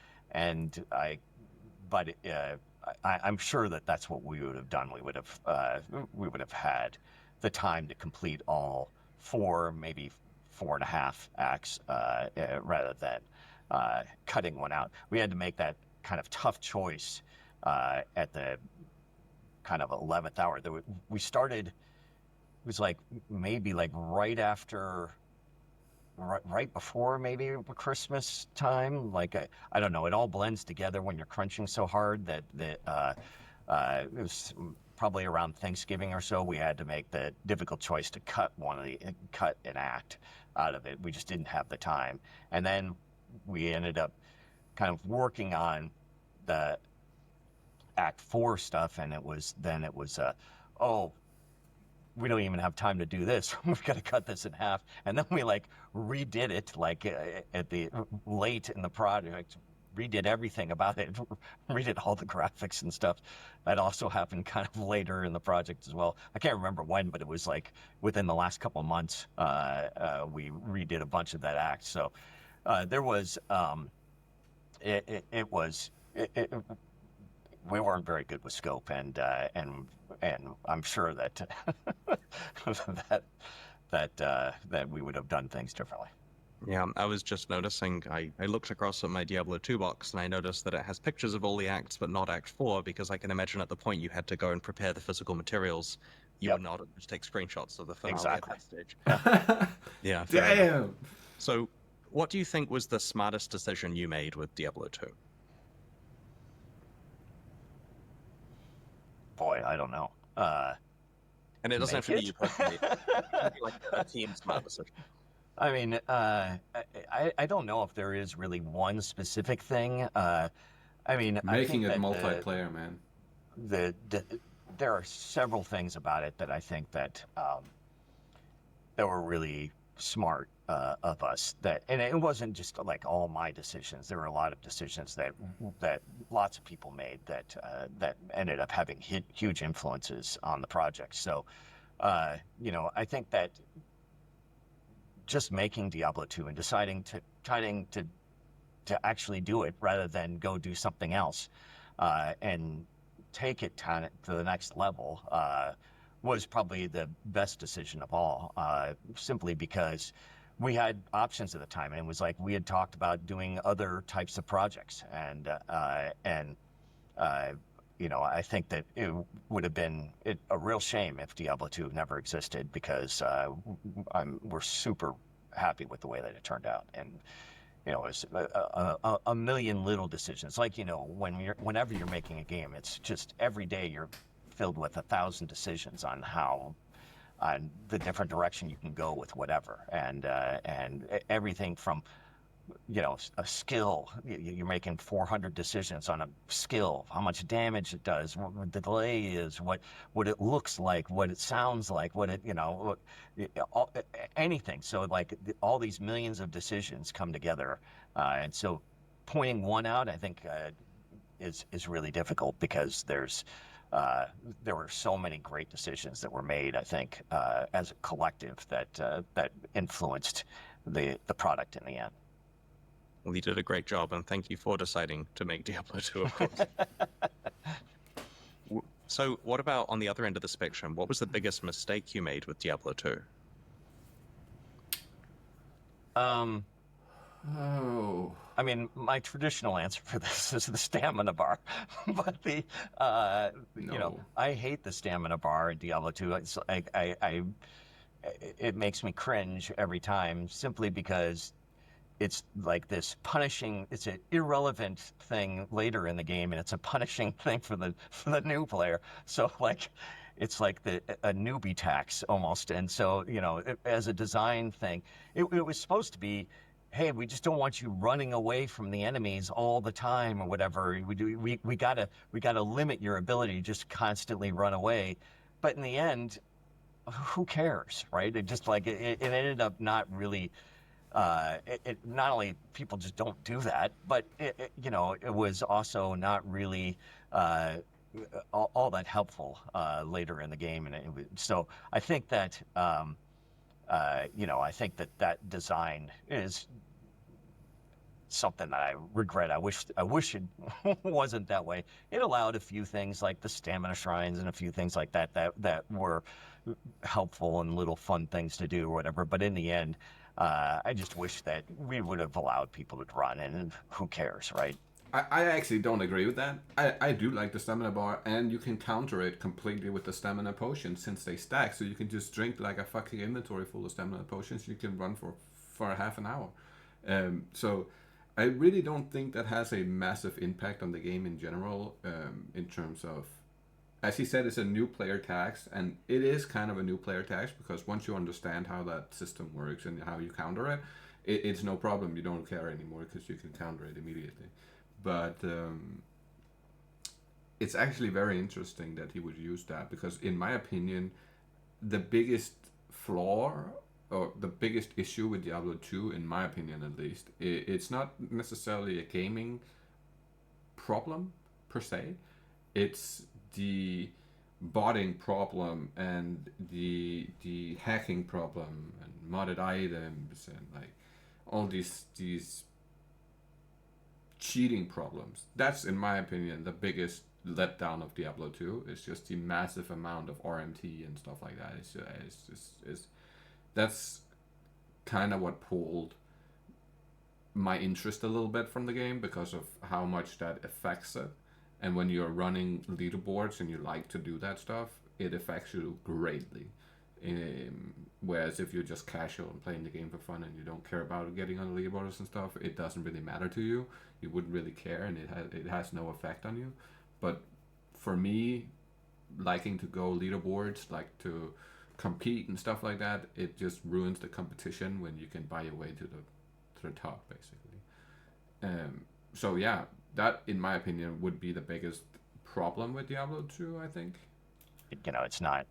I'm sure that that's what we would have done. We would have had the time to complete all 4, maybe 4.5 acts rather than cutting one out. We had to make that kind of tough choice at the kind of 11th hour. We started, it was like maybe like right before maybe Christmas time. Like I don't know, it all blends together when you're crunching so hard that it was probably around Thanksgiving or so. We had to make the difficult choice to cut an act out of it. We just didn't have the time, and then we ended up kind of working on the Act 4 stuff, and it was oh, we don't even have time to do this. We've got to cut this in half. And then we redid it at the late in the project, redid everything about it, redid all the graphics and stuff. That also happened kind of later in the project as well. I can't remember when, but it was within the last couple of months, we redid a bunch of that act. So there was, we weren't very good with scope, and I'm sure that that we would have done things differently. Yeah, I was just noticing, I looked across at my Diablo 2 box and I noticed that it has pictures of all the acts, but not Act 4, because I can imagine at the point you had to go and prepare the physical materials, you Yep, would not just take screenshots of the finale at exactly. that stage. Yeah. Yeah, fair enough. Damn. So, what do you think was the smartest decision you made with Diablo 2? Boy, I don't know. And it doesn't have Make to be it? you personally. It can be like a team smart decision. I mean, I don't know if there is really one specific thing. I mean, I Making think it that multiplayer, man. the there are several things about it that I think that that were really smart of us. That, and it wasn't just like all my decisions. There were a lot of decisions that lots of people made that ended up having huge influences on the project. So, I think that just making Diablo 2 and deciding to actually do it rather than go do something else, and take it to the next level, was probably the best decision of all, simply because we had options at the time, and it was like we had talked about doing other types of projects, and uh, I think that it would have been a real shame if Diablo 2 never existed, because we're super happy with the way that it turned out. And it's a million little decisions. Like, whenever you're making a game, it's just every day you're filled with 1,000 decisions on the different direction you can go with whatever, and everything from a skill. You're making 400 decisions on a skill, how much damage it does, what the delay is, what it looks like, what it sounds like, what it, anything. So like all these millions of decisions come together, and so pointing one out, I think, is really difficult, because there were so many great decisions that were made, I think, as a collective, that influenced the product in the end. Well, you did a great job, and thank you for deciding to make Diablo 2, of course. So, what about on the other end of the spectrum? What was the biggest mistake you made with Diablo 2? Um, Oh. I mean, my traditional answer for this is the stamina bar, but No. I hate the stamina bar in Diablo 2. It's it makes me cringe every time, simply because it's like this punishing. It's an irrelevant thing later in the game, and it's a punishing thing for the new player. So like, it's like a newbie tax almost. And so as a design thing, it was supposed to be, hey, we just don't want you running away from the enemies all the time or whatever. We gotta limit your ability to just constantly run away. But in the end, who cares, right? It just like it ended up not really. It not only people just don't do that, but it was also not really all that helpful later in the game, and so I think that I think that design is something that I regret. I wish it wasn't that way. It allowed a few things like the stamina shrines and a few things like that were helpful and little fun things to do or whatever. But in the end, I just wish that we would have allowed people to run, and who cares, right? I actually don't agree with that. I do like the stamina bar, and you can counter it completely with the stamina potions since they stack. So you can just drink like a fucking inventory full of stamina potions. You can run for a half an hour. So I really don't think that has a massive impact on the game in general. In terms of, as he said, it's a new player tax, and it is kind of a new player tax, because once you understand how that system works and how you counter it, it's no problem. You don't care anymore because you can counter it immediately. But it's actually very interesting that he would use that, because in my opinion, the biggest flaw, or the biggest issue with Diablo 2, in my opinion at least, it's not necessarily a gaming problem per se. It's the botting problem and the hacking problem and modded items and like all these cheating problems. That's, in my opinion, the biggest letdown of Diablo 2 is just the massive amount of RMT and stuff like that. That's kind of what pulled my interest a little bit from the game because of how much that affects it. And when you're running leaderboards and you like to do that stuff, it affects you greatly. Whereas if you're just casual and playing the game for fun and you don't care about getting on the leaderboards and stuff, it doesn't really matter to you. You wouldn't really care, and it has no effect on you. But for me, liking to go leaderboards, like to compete and stuff like that, it just ruins the competition when you can buy your way to the top, basically. So yeah, that in my opinion would be the biggest problem with Diablo 2, I think. It's not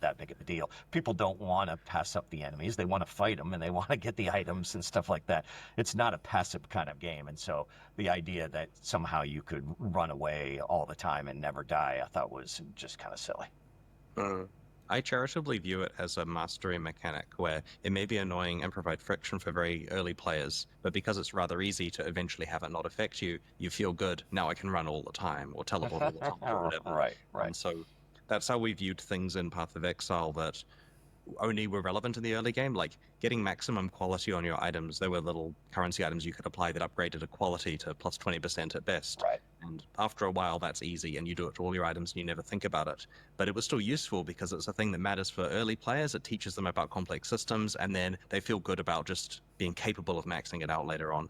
that big of a deal. People don't want to pass up the enemies. They want to fight them and they want to get the items and stuff like that. It's not a passive kind of game. And so the idea that somehow you could run away all the time and never die, I thought was just kind of silly. I charitably view it as a mastery mechanic where it may be annoying and provide friction for very early players, but because it's rather easy to eventually have it not affect you, you feel good. Now I can run all the time or teleport all the time or whatever. Right. And so that's how we viewed things in Path of Exile that only were relevant in the early game, like getting maximum quality on your items. There were little currency items you could apply that upgraded a quality to plus 20% at best. Right. And after a while, that's easy, and you do it to all your items, and you never think about it. But it was still useful because it's a thing that matters for early players. It teaches them about complex systems, and then they feel good about just being capable of maxing it out later on.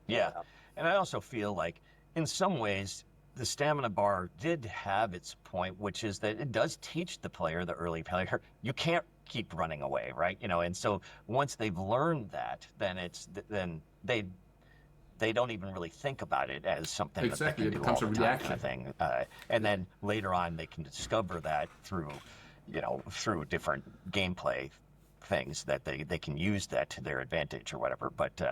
Yeah. And I also feel like, in some ways, the stamina bar did have its point, which is that it does teach the early player, you can't keep running away, right? And so once they've learned that, then they don't even really think about it as something exactly. that they It can do all becomes a the time reaction kind of thing. And then later on, they can discover that through different gameplay things that they can use that to their advantage or whatever. But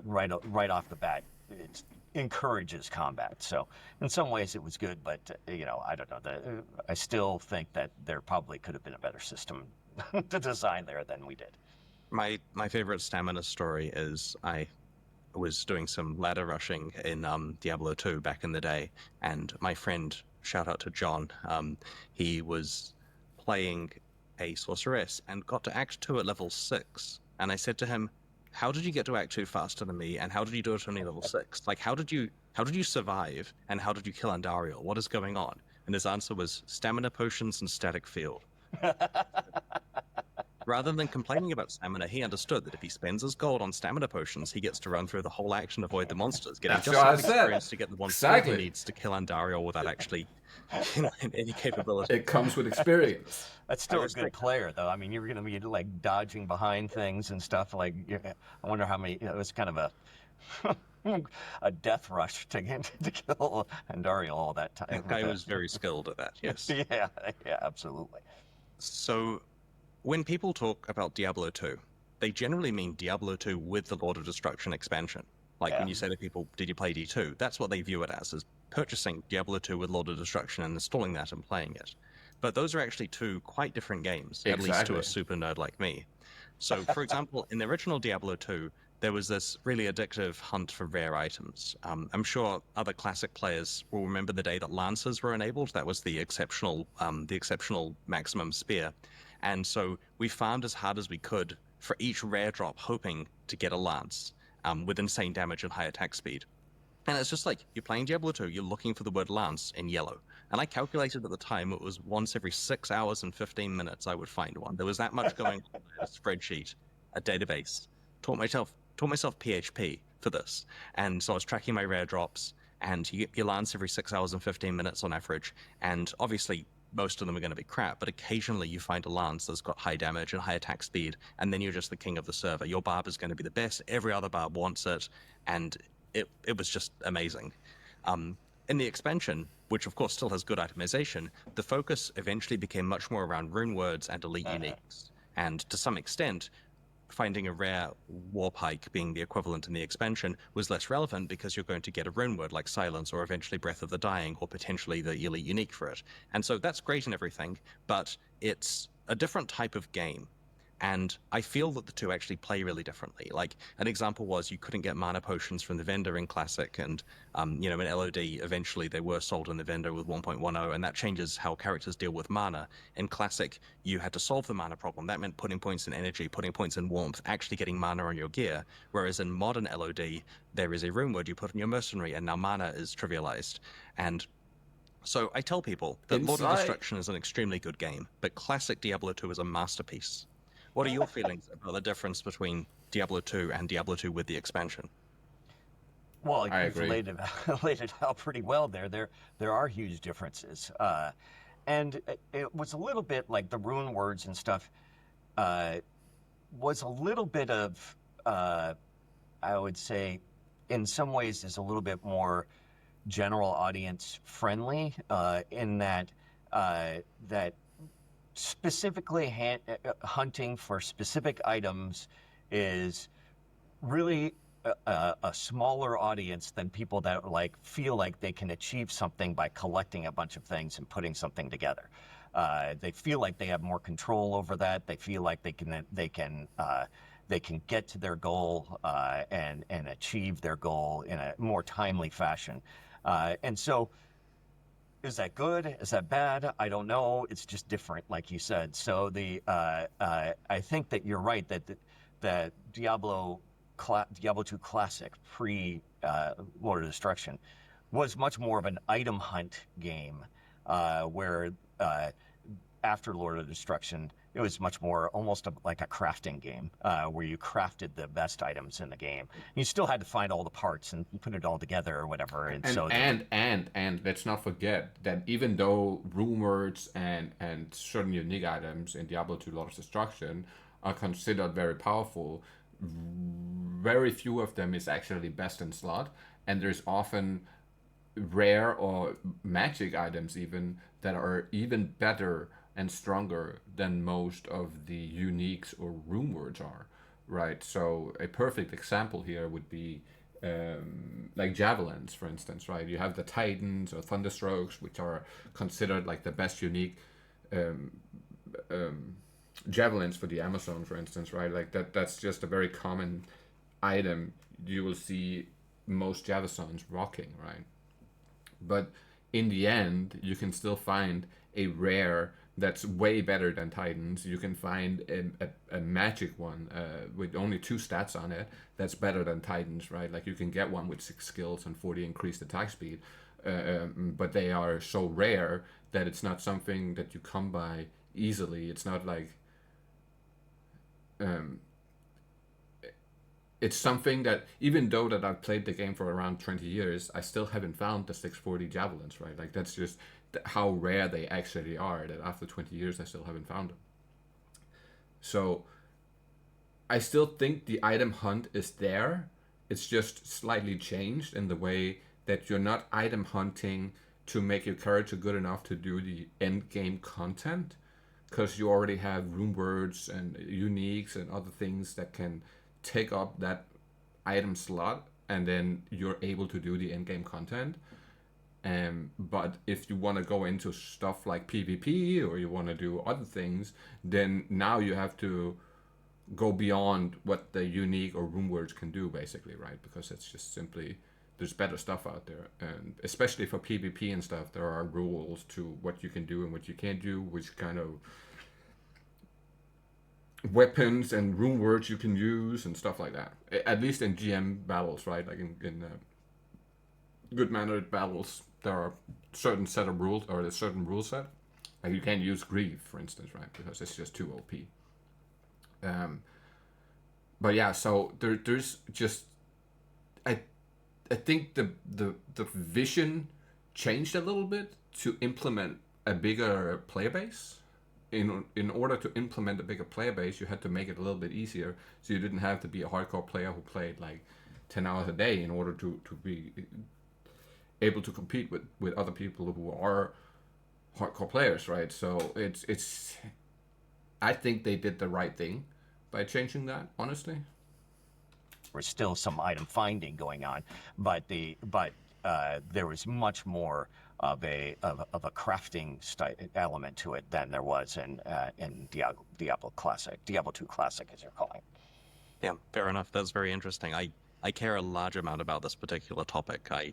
right off the bat, it encourages combat. So in some ways it was good, but I don't know. I still think that there probably could have been a better system to design there than we did. My favorite stamina story is I was doing some ladder rushing in Diablo 2 back in the day, and my friend, shout out to John, he was playing a sorceress and got to Act 2 at level 6, and I said to him, how did you get to Act 2 faster than me, and how did you do it only level 6? Like, how did you survive, and how did you kill Andariel? What is going on? And his answer was stamina potions and static field. Rather than complaining about stamina, he understood that if he spends his gold on stamina potions, he gets to run through the whole action, avoid the monsters, getting just enough experience to get the one skill he needs to kill Andariel without actually any capability. It comes with experience. That's still a good player, though. I mean, you're going to be like dodging behind things and stuff. Like, I wonder how many. It was kind of a death rush to kill Andariel all that time. That guy was very skilled at that. Yes. Yeah, absolutely. So, when people talk about Diablo 2, they generally mean Diablo 2 with the Lord of Destruction expansion. Like when you say to people, did you play D2? That's what they view it as purchasing Diablo 2 with Lord of Destruction and installing that and playing it. But those are actually two quite different games, at least to a super nerd like me. So, for example, in the original Diablo 2, there was this really addictive hunt for rare items. I'm sure other classic players will remember the day that Lancers were enabled. That was the exceptional maximum spear. And so we farmed as hard as we could for each rare drop, hoping to get a lance with insane damage and high attack speed. And it's just like, you're playing Diablo 2, you're looking for the word lance in yellow. And I calculated at the time it was once every 6 hours and 15 minutes I would find one. There was that much going on in a spreadsheet, a database. Taught myself PHP for this. And so I was tracking my rare drops, and you get your lance every 6 hours and 15 minutes on average. And obviously, most of them are going to be crap, but occasionally you find a lance that's got high damage and high attack speed, and then you're just the king of the server. Your barb is going to be the best. Every other barb wants it, and it was just amazing. In the expansion, which of course still has good itemization, the focus eventually became much more around rune words and elite uniques. And to some extent, finding a rare war pike being the equivalent in the expansion was less relevant because you're going to get a rune word like Silence or eventually Breath of the Dying or potentially the elite unique for it. And so that's great and everything, but it's a different type of game. And I feel that the two actually play really differently. Like an example was you couldn't get mana potions from the vendor in Classic, and in LOD eventually they were sold in the vendor with 1.10, and that changes how characters deal with mana. In Classic, you had to solve the mana problem. That meant putting points in energy, putting points in warmth, actually getting mana on your gear. Whereas in modern LOD, there is a rune word you put in your mercenary, and now mana is trivialized. And so I tell people that Lord of Inside. Destruction is an extremely good game, but classic Diablo 2 is a masterpiece. What are your feelings about the difference between Diablo 2 and Diablo 2 with the expansion? Well, I you've agree. laid it out pretty well there. There are huge differences, and it was a little bit like the rune words and stuff. Uh, was a little bit of, I would say, in some ways, is a little bit more general audience friendly in that that specifically hunting for specific items is really a smaller audience than people that like feel like they can achieve something by collecting a bunch of things and putting something together. They feel like they have more control over that. They feel like they can get to their goal and achieve their goal in a more timely fashion. And so, is that good? Is that bad? I don't know. It's just different, like you said. So I think that you're right that Diablo 2 Classic pre Lord of Destruction was much more of an item hunt game, where after Lord of Destruction it was much more almost like a crafting game, where you crafted the best items in the game. You still had to find all the parts and put it all together or whatever. And And so and let's not forget that even though rumors and certain unique items in Diablo 2 Lord of Destruction are considered very powerful, very few of them is actually best in slot, and there's often rare or magic items even that are even better and stronger than most of the uniques or rune words are, right? So a perfect example here would be like javelins, for instance, right? You have the Titans or Thunderstrokes, which are considered like the best unique javelins for the Amazon, for instance, right? Like that's just a very common item you will see most Javasons rocking, right? But in the end, you can still find a rare that's way better than Titans. You can find a magic one with only 2 stats on it that's better than Titans, right? Like you can get one with 6 skills and 40 increased attack speed, but they are so rare that it's not something that you come by easily. It's not like um, it's something that even though that I've played the game for around 20 years, I still haven't found the 640 javelins, right? Like that's just how rare they actually are, that after 20 years I still haven't found them. So I still think the item hunt is there. It's just slightly changed in the way that you're not item hunting to make your character good enough to do the end game content, because you already have rune words and uniques and other things that can take up that item slot, and then you're able to do the end game content. But if you want to go into stuff like PvP or you want to do other things, then now you have to go beyond what the unique or rune words can do, basically, right? Because it's just simply there's better stuff out there, and especially for PvP and stuff, there are rules to what you can do and what you can't do, which kind of weapons and rune words you can use and stuff like that. At least in GM battles, right? Like in good mannered battles, there are certain set of rules or a certain rule set. Like you can't use grief, for instance, right? Because it's just too OP. Um, but yeah, so there's just I I think the vision changed a little bit to implement a bigger player base. In order to implement a bigger player base, you had to make it a little bit easier, so you didn't have to be a hardcore player who played like 10 hours a day in order to be able to compete with other people who are hardcore players, right? So it's I think they did the right thing by changing that, honestly. was still some item finding going on, but there was much more of a crafting element to it than there was in Diablo Classic, Diablo 2 Classic, as you're calling it. Yeah, fair enough. That's very interesting. I care a large amount about this particular topic. I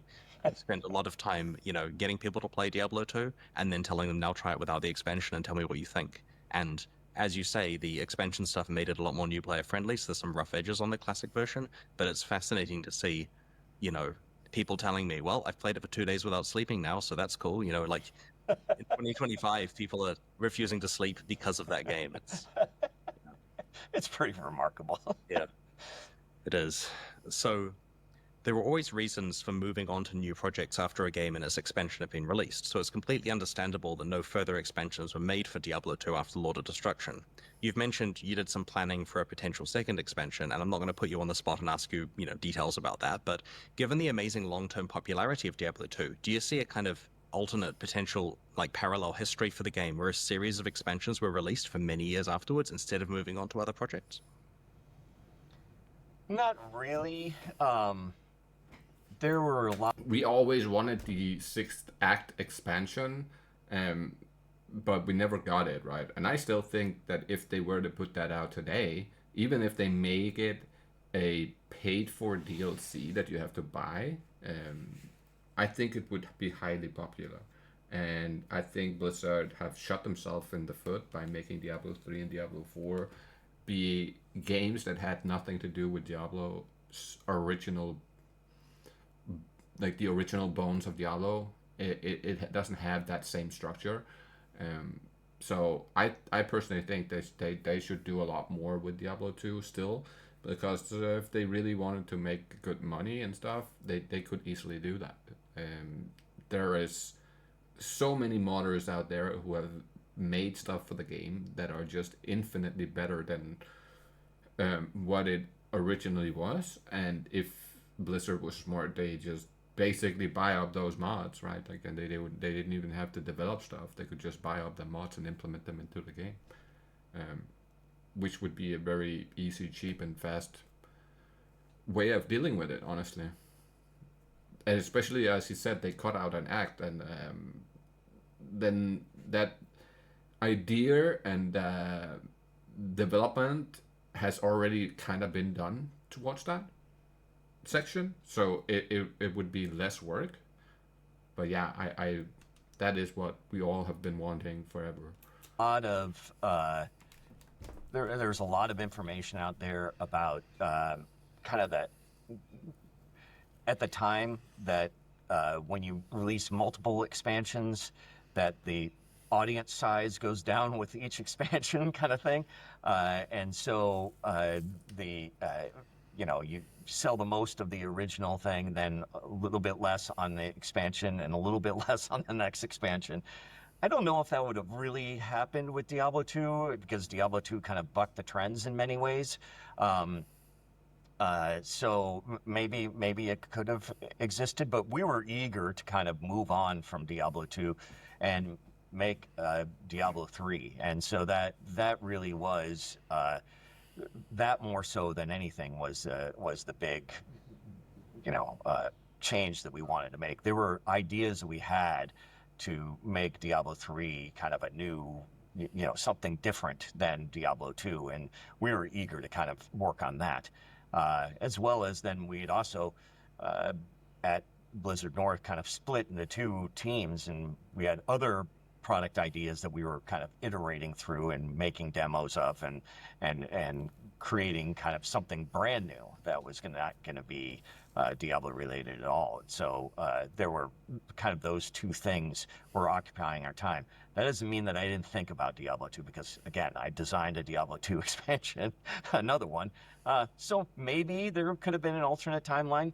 spend a lot of time, getting people to play Diablo 2 and then telling them now try it without the expansion and tell me what you think. And as you say, the expansion stuff made it a lot more new player friendly, so there's some rough edges on the classic version, but it's fascinating to see, you know, people telling me, well, I've played it for 2 days without sleeping now, so that's cool. Like in 2025, people are refusing to sleep because of that game. It's pretty remarkable. Yeah, it is. So there were always reasons for moving on to new projects after a game and its expansion had been released, so it's completely understandable that no further expansions were made for Diablo 2 after Lord of Destruction. You've mentioned you did some planning for a potential second expansion, and I'm not going to put you on the spot and ask you, details about that, but given the amazing long-term popularity of Diablo 2, do you see a kind of alternate potential, like parallel history for the game, where a series of expansions were released for many years afterwards instead of moving on to other projects? Not really. There were a lot. We always wanted the sixth act expansion, um, but we never got it, right? And I still think that if they were to put that out today, even if they make it a paid for DLC that you have to buy, I think it would be highly popular. And I think Blizzard have shot themselves in the foot by making Diablo 3 and Diablo 4 be games that had nothing to do with Diablo's original, like the original bones of Diablo. It doesn't have that same structure. Um, so I personally think they should do a lot more with Diablo 2 still, because if they really wanted to make good money and stuff, they could easily do that. There is so many modders out there who have made stuff for the game that are just infinitely better than what it originally was. And if Blizzard was smart, they just basically buy up those mods, right? Like, and they didn't even have to develop stuff. They could just buy up the mods and implement them into the game, um, which would be a very easy, cheap, and fast way of dealing with it, honestly. And especially as he said, they cut out an act, and then that idea and development has already kind of been done towards that section, so it would be less work. But yeah, I that is what we all have been wanting forever. A lot of there's a lot of information out there about kind of that at the time that when you release multiple expansions, that the audience size goes down with each expansion, kind of thing, and so you sell the most of the original thing, then a little bit less on the expansion and a little bit less on the next expansion. I don't know if that would have really happened with Diablo 2, because Diablo 2 kind of bucked the trends in many ways. So maybe it could have existed, but we were eager to kind of move on from Diablo 2 and make Diablo 3, and so that really was that more so than anything was the big change that we wanted to make. There were ideas that we had to make Diablo 3 kind of a new, something different than Diablo 2, and we were eager to kind of work on that. As well as then we had also, at Blizzard North, kind of split into two teams, and we had other product ideas that we were kind of iterating through and making demos of, and creating kind of something brand new that was not going to be Diablo related at all. So there were kind of those two things were occupying our time. That doesn't mean that I didn't think about Diablo 2, because again, I designed a Diablo 2 expansion, another one. So maybe there could have been an alternate timeline.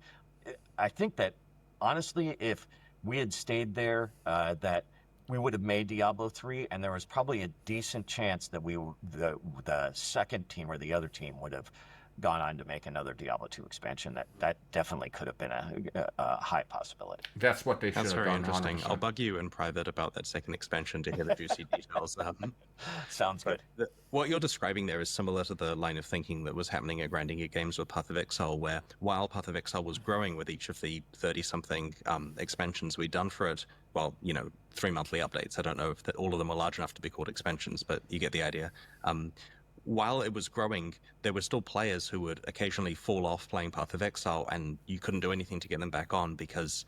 I think that honestly, if we had stayed there, that we would have made Diablo 3, and there was probably a decent chance that the second team or the other team would have gone on to make another Diablo 2 expansion, that definitely could have been a high possibility. That's what they should That's have very done, interesting. I'll 100%. bug you in private about that second expansion to hear the juicy details. Sounds But good. what you're describing there is similar to the line of thinking that was happening at Grinding Geek Games with Path of Exile, where while Path of Exile was growing with each of the 30-something expansions we'd done for it, well, 3 monthly updates. I don't know if all of them are large enough to be called expansions, but you get the idea. While it was growing, there were still players who would occasionally fall off playing Path of Exile, and you couldn't do anything to get them back on because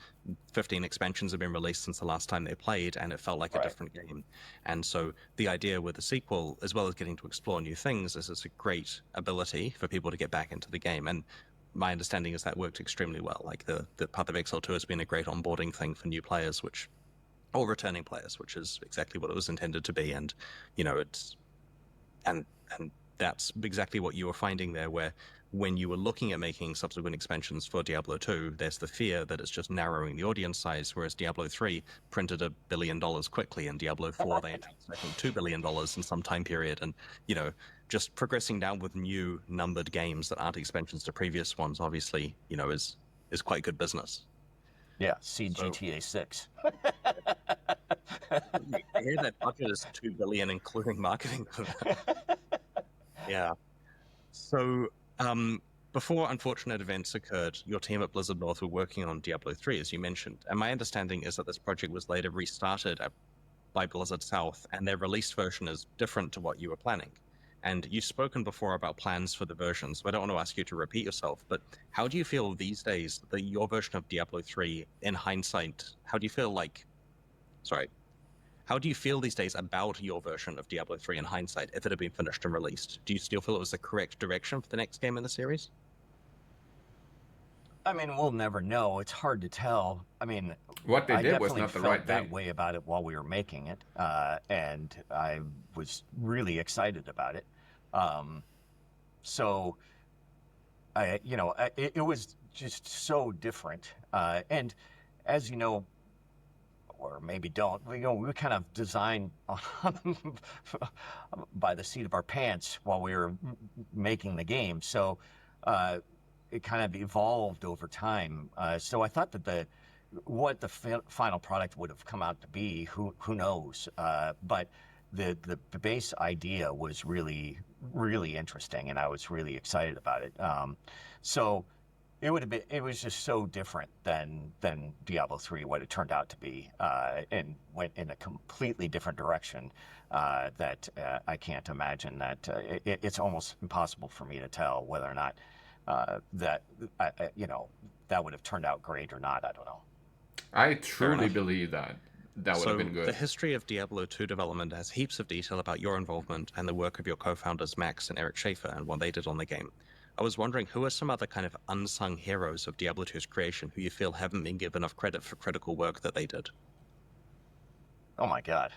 15 expansions have been released since the last time they played, and it felt like a Right. different game. And so the idea with the sequel, as well as getting to explore new things, is it's a great ability for people to get back into the game. And my understanding is that worked extremely well. Like the Path of Exile 2 has been a great onboarding thing for new players, or returning players, which is exactly what it was intended to be. And it's and that's exactly what you were finding there, where when you were looking at making subsequent expansions for Diablo 2, there's the fear that it's just narrowing the audience size, whereas Diablo 3 printed $1 billion quickly, and Diablo 4 they announced, I think, $2 billion in some time period. And just progressing down with new numbered games that aren't expansions to previous ones, obviously, is quite good business. Yeah, see So- GTA 6. I hear that budget is $2 billion, including marketing for that. Yeah. So, before unfortunate events occurred, your team at Blizzard North were working on Diablo 3, as you mentioned. And my understanding is that this project was later restarted by Blizzard South, and their released version is different to what you were planning. And you've spoken before about plans for the version, so I don't want to ask you to repeat yourself, but how do you feel these days that your version of Diablo 3, in hindsight, how do you feel these days about your version of Diablo 3 in hindsight, if it had been finished and released? Do you still feel it was the correct direction for the next game in the series? I mean, we'll never know. It's hard to tell. I mean, What they I did was definitely not the felt right that thing. way about it while we were making it, and I was really excited about it. So, it was just so different. And as you know, or maybe don't, we kind of designed by the seat of our pants while we were making the game. So it kind of evolved over time. So I thought that what the final product would have come out to be, who knows? But the base idea was really, really interesting, and I was really excited about it. So it was just so different than Diablo 3, what it turned out to be, and went in a completely different direction that I can't imagine that it's almost impossible for me to tell whether or not that would have turned out great or not. I don't know. I truly enough. believe that would have been good. The history of Diablo 2 development has heaps of detail about your involvement and the work of your co-founders Max and Eric Schaefer and what they did on the game. I was wondering, who are some other kind of unsung heroes of Diablo 2's creation who you feel haven't been given enough credit for critical work that they did? Oh my God,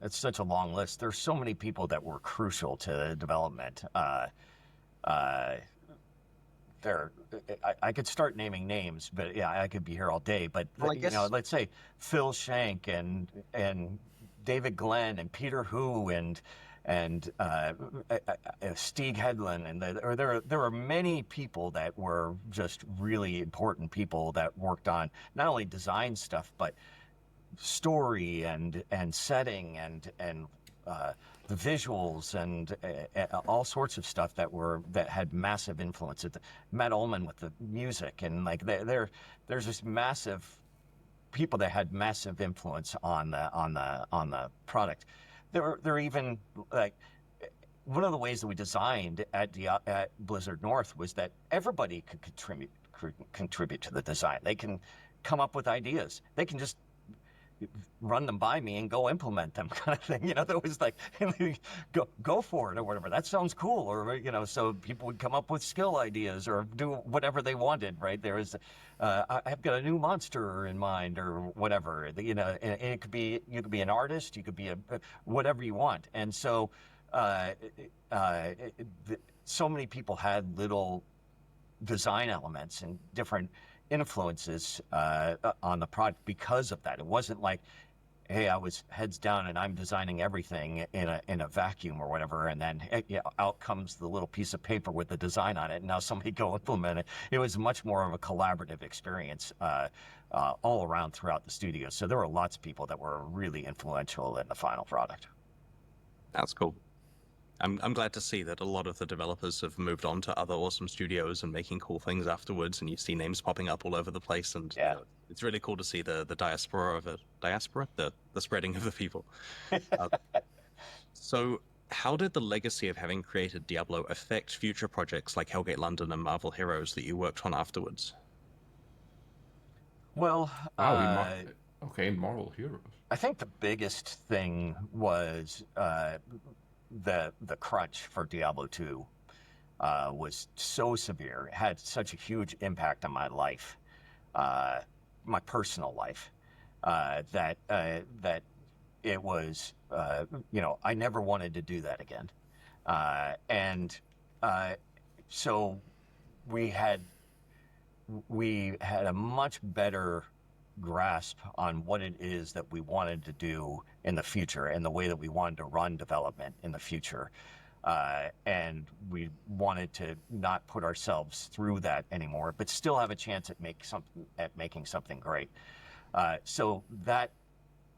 it's such a long list. There's so many people that were crucial to the development. I could start naming names, but yeah, I could be here all day. But Well, I guess- let's say Phil Shank and David Glenn and Peter Hu and Stieg Hedlund, and there were many people that were just really important people that worked on not only design stuff but story and setting and the visuals and all sorts of stuff that had massive influence. Matt Ullman with the music, and like there's this massive people that had massive influence on the product. There even like one of the ways that we designed at Blizzard North was that everybody could contribute to the design. They can come up with ideas. They can just run them by me and go implement them, kind of thing. There was like, go for it or whatever. That sounds cool. Or, so people would come up with skill ideas or do whatever they wanted, right? There is, I've got a new monster in mind or whatever, and it could be, you could be an artist, you could be whatever you want. And so, so many people had little design elements and different influences on the product because of that. It wasn't like hey, I was heads down and I'm designing everything in a vacuum or whatever, and then out comes the little piece of paper with the design on it, and now somebody go implement it. It was much more of a collaborative experience all around throughout the studio. So there were lots of people that were really influential in the final product. That's cool. I'm glad to see that a lot of the developers have moved on to other awesome studios and making cool things afterwards, and you see names popping up all over the place, and Yeah. it's really cool to see the diaspora of it. Diaspora? The spreading of the people. So how did the legacy of having created Diablo affect future projects like Hellgate London and Marvel Heroes that you worked on afterwards? Well, Wow, okay, Moral Heroes. I think the biggest thing was the crunch for Diablo 2 was so severe. It had such a huge impact on my life, my personal life, that it was, I never wanted to do that again. And so we had a much better grasp on what it is that we wanted to do in the future and the way that we wanted to run development in the future. And we wanted to not put ourselves through that anymore, but still have a chance at making something great. So that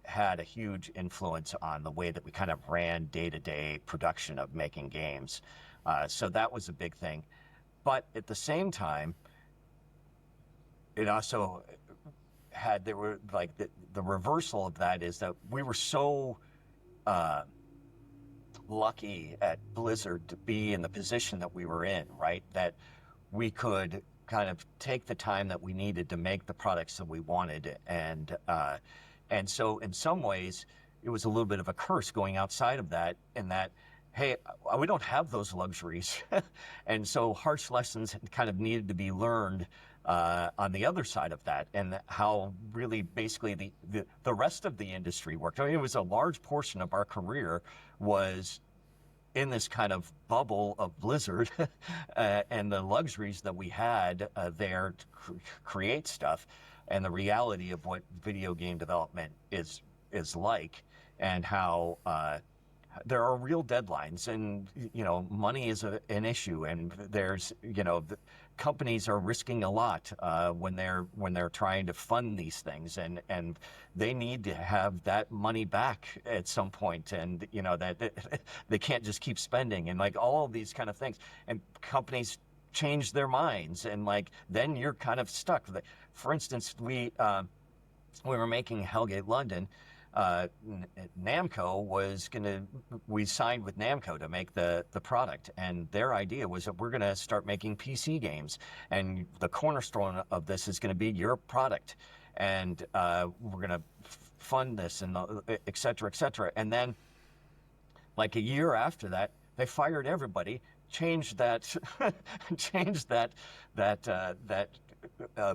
had a huge influence on the way that we kind of ran day-to-day production of making games. So that was a big thing. But at the same time, it also there were like the reversal of that is that we were so lucky at Blizzard to be in the position that we were in, right? That we could kind of take the time that we needed to make the products that we wanted. And so in some ways, it was a little bit of a curse going outside of that, in that, hey, we don't have those luxuries. And so harsh lessons kind of needed to be learned on the other side of that, and how really basically the rest of the industry worked. I mean, it was a large portion of our career was in this kind of bubble of Blizzard and the luxuries that we had there to create stuff, and the reality of what video game development is like, and how there are real deadlines, and money is an issue, and there's companies are risking a lot when they're trying to fund these things, and they need to have that money back at some point, and that they can't just keep spending, and like all of these kind of things, and companies change their minds, and like then you're kind of stuck. For instance, we were making Hellgate London. Namco we signed with Namco to make the product, and their idea was that we're going to start making PC games, and the cornerstone of this is going to be your product, and we're going to fund this, and et cetera, et cetera. And then like a year after that, they fired everybody, changed that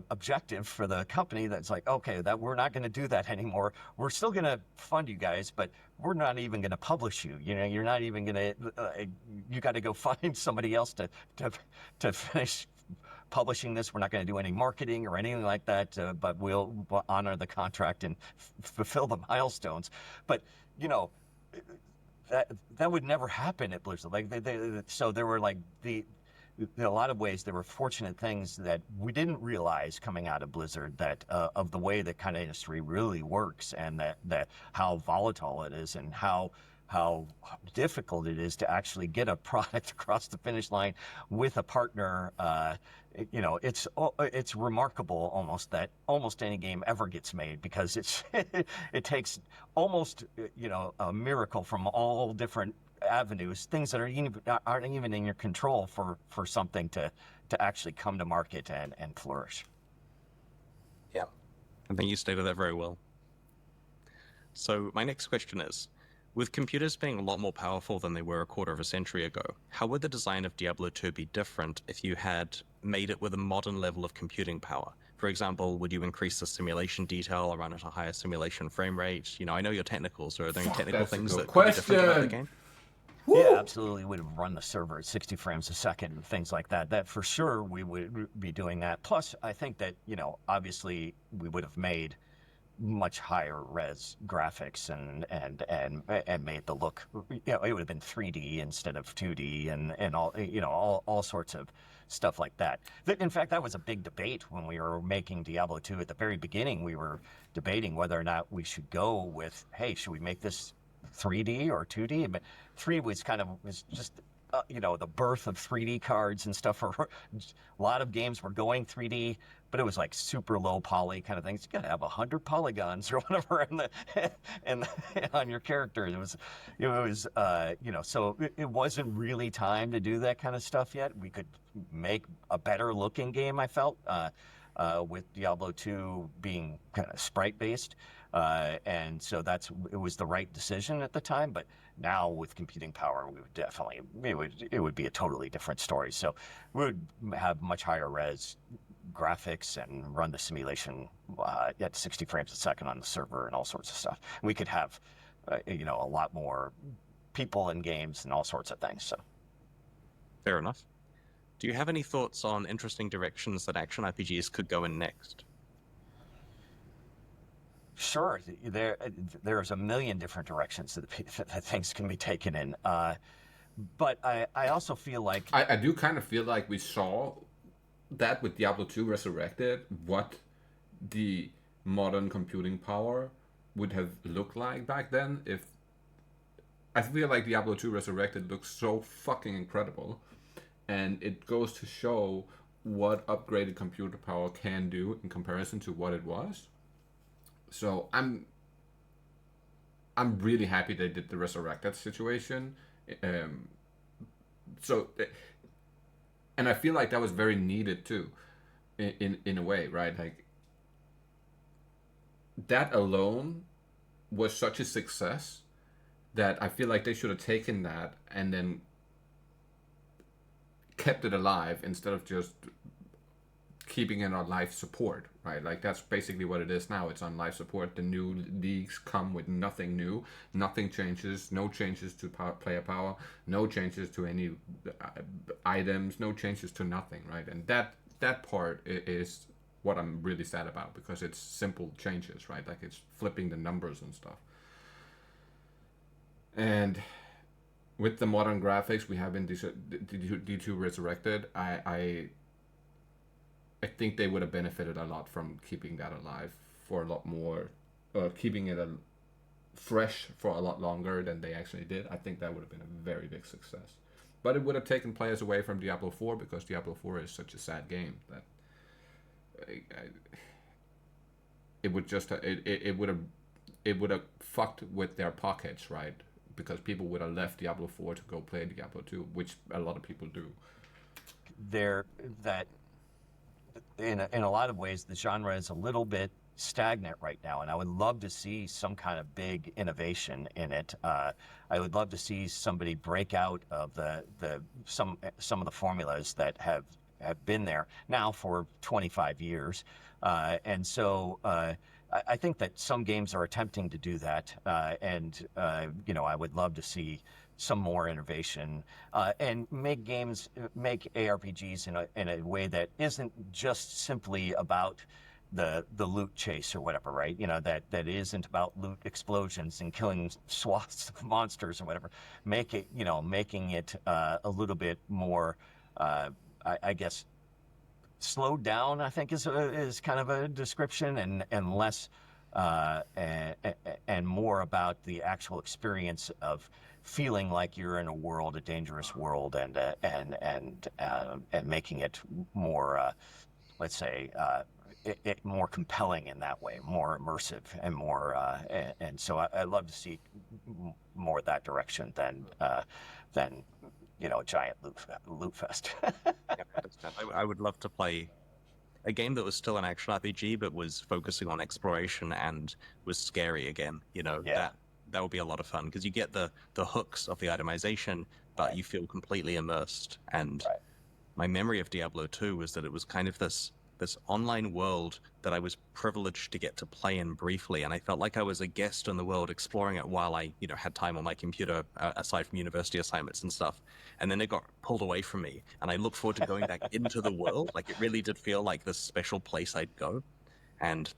objective for the company. That's like, okay, that we're not going to do that anymore. We're still going to fund you guys, but we're not even going to publish you. You're not even going to. You got to go find somebody else to finish publishing this. We're not going to do any marketing or anything like that, but we'll honor the contract and fulfill the milestones. But that would never happen at Blizzard. Like so there were like in a lot of ways, there were fortunate things that we didn't realize coming out of Blizzard, that of the way the kind of industry really works, and that how volatile it is, and how difficult it is to actually get a product across the finish line with a partner. It's remarkable almost that almost any game ever gets made, because it takes almost a miracle from all different avenues, things that aren't even in your control for something to actually come to market and flourish. Yeah, I think you stated that very well. So my next question is, with computers being a lot more powerful than they were a quarter of a century ago, how would the design of Diablo 2 be different if you had made it with a modern level of computing power? For example, would you increase the simulation detail or run at a higher simulation frame rate? I know your technicals. Are there any technical things that could be different about the game? Woo! Yeah, absolutely. We'd run the server at 60 frames a second and things like that. That for sure we would be doing that. Plus, I think that, obviously we would have made much higher res graphics and made the look, it would have been 3D instead of 2D and all, all sorts of stuff like that. In fact, that was a big debate when we were making Diablo 2 at the very beginning. We were debating whether or not we should go with, hey, should we make this 3D or 2D? But 3 was just the birth of 3D cards and stuff. A lot of games were going 3D, but it was like super low poly kind of things. You got to have 100 polygons or whatever on your character. So it wasn't really time to do that kind of stuff yet. We could make a better looking game, I felt, with Diablo 2 being kind of sprite based. And so it was the right decision at the time. But now with computing power, we would definitely, it would be a totally different story. So we would have much higher res graphics and run the simulation at 60 frames a second on the server and all sorts of stuff. We could have, a lot more people in games and all sorts of things. So Fair enough. Do you have any thoughts on interesting directions that action RPGs could go in next? sure, there's a million different directions that things can be taken in. But I also feel like I do kind of feel like we saw that with Diablo 2 Resurrected, what the modern computing power would have looked like back then. If I feel like Diablo 2 Resurrected looks so fucking incredible, and it goes to show what upgraded computer power can do in comparison to what it was. So I'm really happy they did the Resurrected situation. Um, so and I feel like that was very needed too, in a way, right? Like that alone was such a success that I feel like they should have taken that and then kept it alive instead of just keeping it on life support, right? Like that's basically what it is now. It's on life support. The new leagues come with nothing new, nothing changes, no changes to player power, no changes to any items, no changes to nothing, right? And that part is what I'm really sad about, because it's simple changes, right? Like it's flipping the numbers and stuff. And with the modern graphics we have in D2 Resurrected, I think they would have benefited a lot from keeping that alive for a lot more, keeping it fresh for a lot longer than they actually did. I think that would have been a very big success. But it would have taken players away from Diablo 4, because Diablo 4 is such a sad game that it would just it would have fucked with their pockets, right? Because people would have left Diablo 4 to go play Diablo 2, which a lot of people do. that in a lot of ways the genre is a little bit stagnant right now, and I would love to see some kind of big innovation in it. I would love to see somebody break out of some of the formulas that have been there now for 25 years, and so I think that some games are attempting to do that, and I would love to see some more innovation, and make ARPGs in a way that isn't just simply about the loot chase or whatever, right? That isn't about loot explosions and killing swaths of monsters or whatever. Making it a little bit more, I guess, slowed down, I think is kind of a description, and less and more about the actual experience of feeling like you're in a dangerous world, and making it more, let's say, more compelling in that way, more immersive, and more. And so I love to see more that direction than a giant loot fest. Yeah, I understand. I would love to play a game that was still an action RPG, but was focusing on exploration and was scary again. Yeah. That would be a lot of fun, because you get the hooks of the itemization, but Right. you feel completely immersed. And Right. my memory of Diablo 2 was that it was kind of this online world that I was privileged to get to play in briefly, and I felt like I was a guest in the world, exploring it while I had time on my computer, aside from university assignments and stuff. And then it got pulled away from me, and I look forward to going back into the world. Like, it really did feel like this special place I'd go. And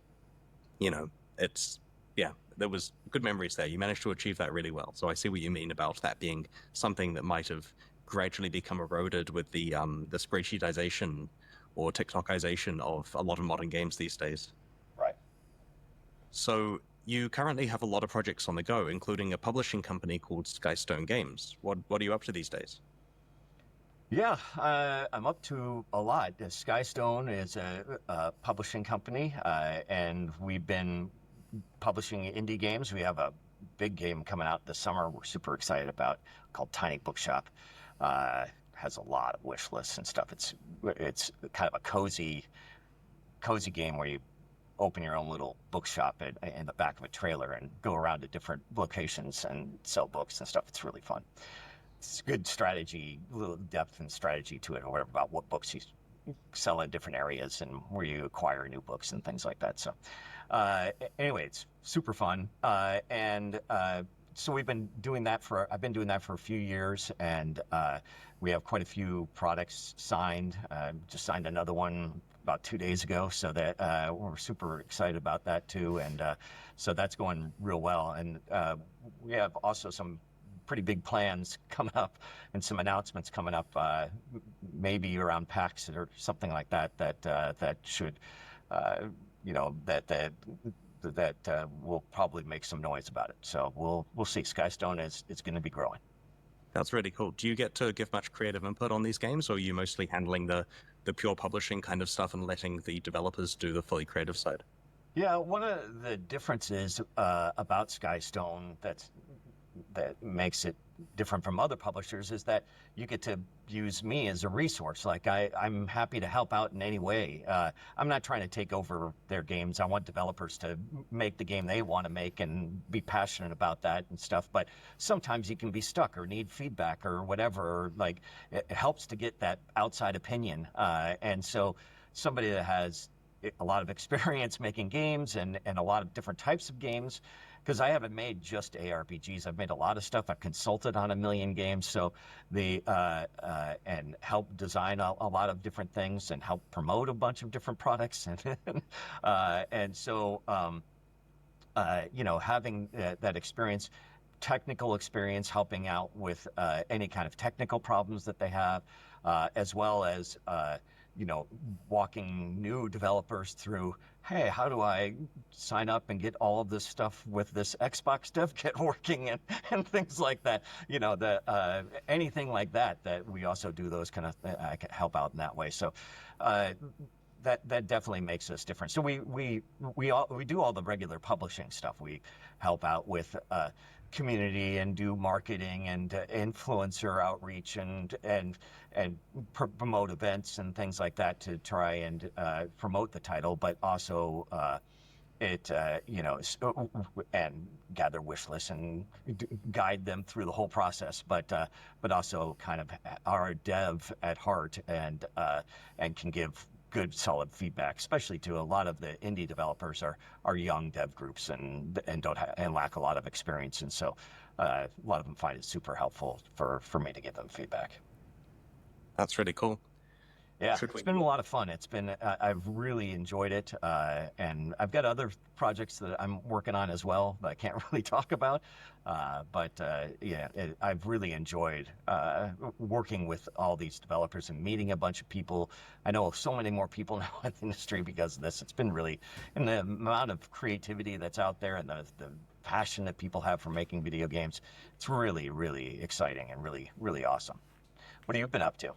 it's, yeah, there was good memories there. You managed to achieve that really well. So I see what you mean about that being something that might have gradually become eroded with the spreadsheetization or TikTokization of a lot of modern games these days. Right. So you currently have a lot of projects on the go, including a publishing company called Skystone Games. What are you up to these days? Yeah, I'm up to a lot. Skystone is a publishing company, and we've been publishing indie games. We have a big game coming out this summer we're super excited about called Tiny Bookshop. Has a lot of wish lists and stuff. It's kind of a cozy game where you open your own little bookshop in the back of a trailer and go around to different locations and sell books and stuff. It's really fun. It's good strategy, little depth and strategy to it, or whatever, about what books you sell in different areas and where you acquire new books and things like that. So anyway, it's super fun. So I've been doing that for a few years, and we have quite a few products signed. Just signed another one about 2 days ago, so that we're super excited about that too. And so that's going real well. And we have also some pretty big plans coming up and some announcements coming up, maybe around PAX or something like that. That should, that will probably make some noise about it. So we'll see. Skystone is going to be growing. That's really cool. Do you get to give much creative input on these games, or are you mostly handling the pure publishing kind of stuff and letting the developers do the fully creative side? Yeah, one of the differences about Skystone that makes it different from other publishers is that you get to use me as a resource. Like I'm happy to help out in any way. I'm not trying to take over their games. I want developers to make the game they want to make and be passionate about that and stuff. But sometimes you can be stuck or need feedback or whatever. Or like it helps to get that outside opinion. And so somebody that has a lot of experience making games and a lot of different types of games, because I haven't made just ARPGs. I've made a lot of stuff. I've consulted on 1 million games, so and help design a lot of different things and help promote a bunch of different products, and so having that experience, technical experience, helping out with any kind of technical problems that they have, as well as walking new developers through, hey, how do I sign up and get all of this stuff with this Xbox dev kit working and things like that. Anything like that we also do those kind of I can help out in that way. So that definitely makes us different. So we do all the regular publishing stuff. We help out with community and do marketing and influencer outreach and promote events and things like that to try and promote the title, but also and gather wish lists and guide them through the whole process, but also kind of are a dev at heart and can give good solid feedback, especially to a lot of the indie developers are young dev groups and lack a lot of experience, and so a lot of them find it super helpful for me to give them feedback. That's really cool. Yeah, it's been a lot of fun. I've really enjoyed it, and I've got other projects that I'm working on as well that I can't really talk about. I've really enjoyed working with all these developers and meeting a bunch of people. I know so many more people now in the industry because of this. It's been really, and the amount of creativity that's out there and the passion that people have for making video games, it's really, really exciting and really, really awesome. What have you been up to?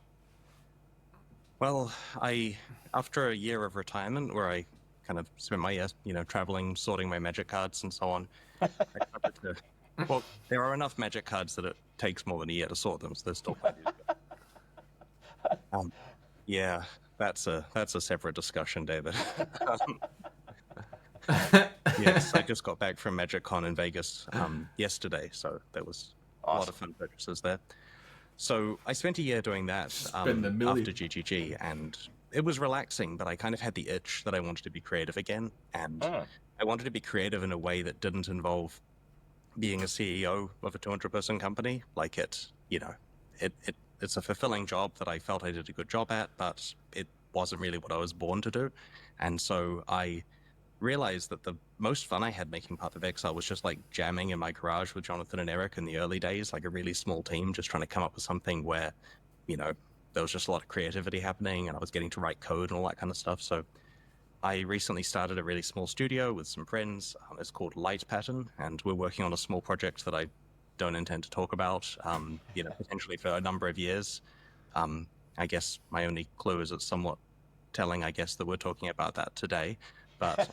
Well, after a year of retirement where I kind of spent my years, traveling, sorting my magic cards and so on, I started to, well, there are enough magic cards that it takes more than a year to sort them, so there's still plenty to go. Yeah, that's a separate discussion, David. Yes, I just got back from MagicCon in Vegas yesterday, so there was awesome. A lot of fun purchases there. So I spent a year doing that after GGG, and it was relaxing, but I kind of had the itch that I wanted to be creative again, and I wanted to be creative in a way that didn't involve being a CEO of a 200-person company. Like it's a fulfilling job that I felt I did a good job at, but it wasn't really what I was born to do. And so I realized that the most fun I had making Path of Exile was just like jamming in my garage with Jonathan and Eric in the early days, like a really small team, just trying to come up with something where, you know, there was just a lot of creativity happening and I was getting to write code and all that kind of stuff. So I recently started a really small studio with some friends. It's called Light Pattern, and we're working on a small project that I don't intend to talk about, potentially for a number of years. I guess my only clue is it's somewhat telling, I guess, that we're talking about that today. But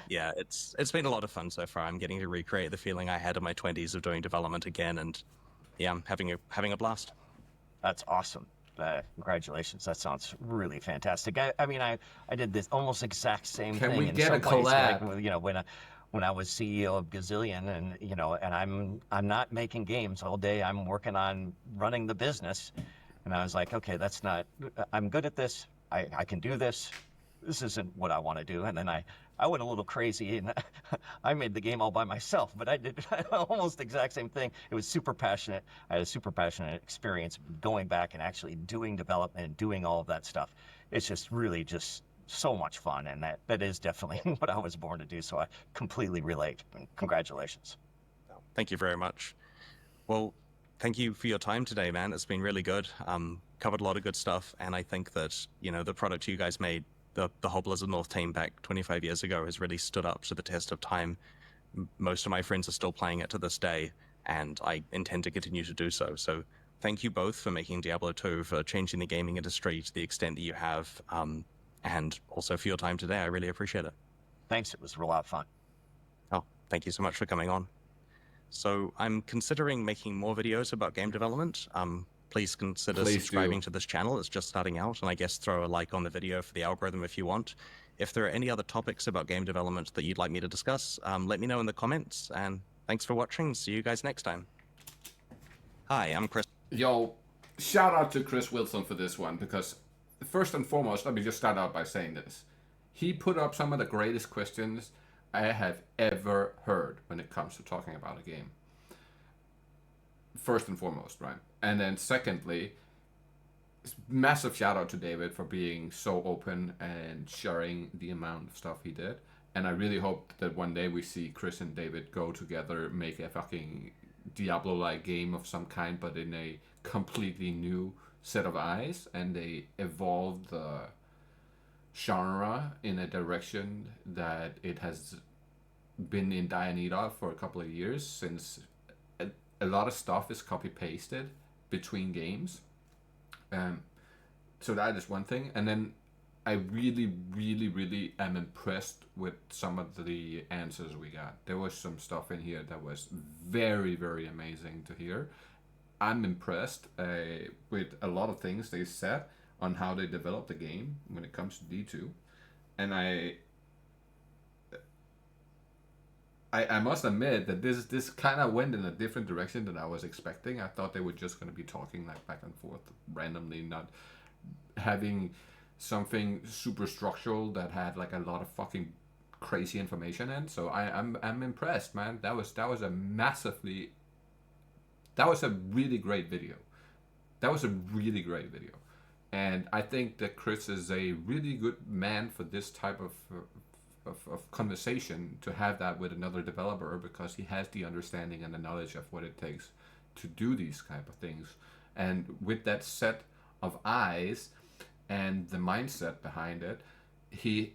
yeah, it's been a lot of fun so far. I'm getting to recreate the feeling I had in my 20s of doing development again, and yeah, I'm having a blast. That's awesome. Congratulations. That sounds really fantastic. I mean, I did this almost exact same Can thing we in get a some ways, like, collab? when I was CEO of Gazillion, and I'm not making games all day. I'm working on running the business, and I was like, okay, that's not. I'm good at this. I can do this. This isn't what I want to do. And then I went a little crazy, and I made the game all by myself, but I did almost the exact same thing. It was super passionate. I had a super passionate experience going back and actually doing development and doing all of that stuff. It's just really just so much fun, and that is definitely what I was born to do. So I completely relate. Congratulations. Thank you very much. Well, thank you for your time today, man. It's been really good. Covered a lot of good stuff, and I think that, the product you guys made, the whole Blizzard North team back 25 years ago, has really stood up to the test of time. Most of my friends are still playing it to this day, and I intend to continue to do so. So thank you both for making Diablo 2, for changing the gaming industry to the extent that you have, and also for your time today. I really appreciate it. Thanks. It was a lot of fun. Oh, thank you so much for coming on. So I'm considering making more videos about game development. Please consider Please subscribing do. to this channel. It's just starting out, and I guess throw a like on the video for the algorithm if you want. If there are any other topics about game development that you'd like me to discuss, let me know in the comments, and thanks for watching. See you guys next time. Hi, I'm Chris. Yo, shout out to Chris Wilson for this one, because first and foremost, let me just start out by saying this. He put up some of the greatest questions I have ever heard when it comes to talking about a game. First and foremost, right? And then secondly, massive shout out to David for being so open and sharing the amount of stuff he did. And I really hope that one day we see Chris and David go together, make a fucking Diablo-like game of some kind, but in a completely new set of eyes, and they evolve the genre in a direction that it has been in dire need of for a couple of years, since a lot of stuff is copy pasted between games. So that is one thing, and then I really, really, really am impressed with some of the answers we got. There was some stuff in here that was very, very amazing to hear. I'm impressed with a lot of things they said on how they developed the game when it comes to D2, and I must admit that this kind of went in a different direction than I was expecting. I thought they were just going to be talking like back and forth randomly, not having something super structural that had like a lot of fucking crazy information in. So I'm impressed, man. That was a really great video. That was a really great video. And I think that Chris is a really good man for this type of conversation, to have that with another developer, because he has the understanding and the knowledge of what it takes to do these type of things. And with that set of eyes and the mindset behind it, he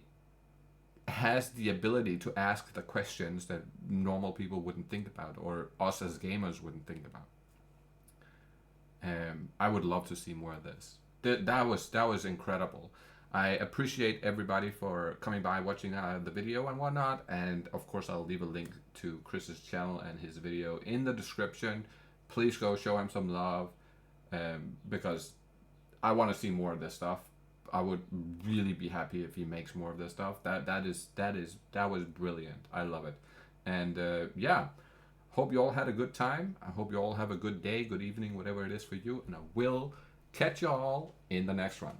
has the ability to ask the questions that normal people wouldn't think about, or us as gamers wouldn't think about. I would love to see more of this. That was incredible. I appreciate everybody for coming by, watching the video and whatnot. And of course, I'll leave a link to Chris's channel and his video in the description. Please go show him some love, because I want to see more of this stuff. I would really be happy if he makes more of this stuff. That was brilliant. I love it. And yeah, hope you all had a good time. I hope you all have a good day, good evening, whatever it is for you. And I will catch you all in the next one.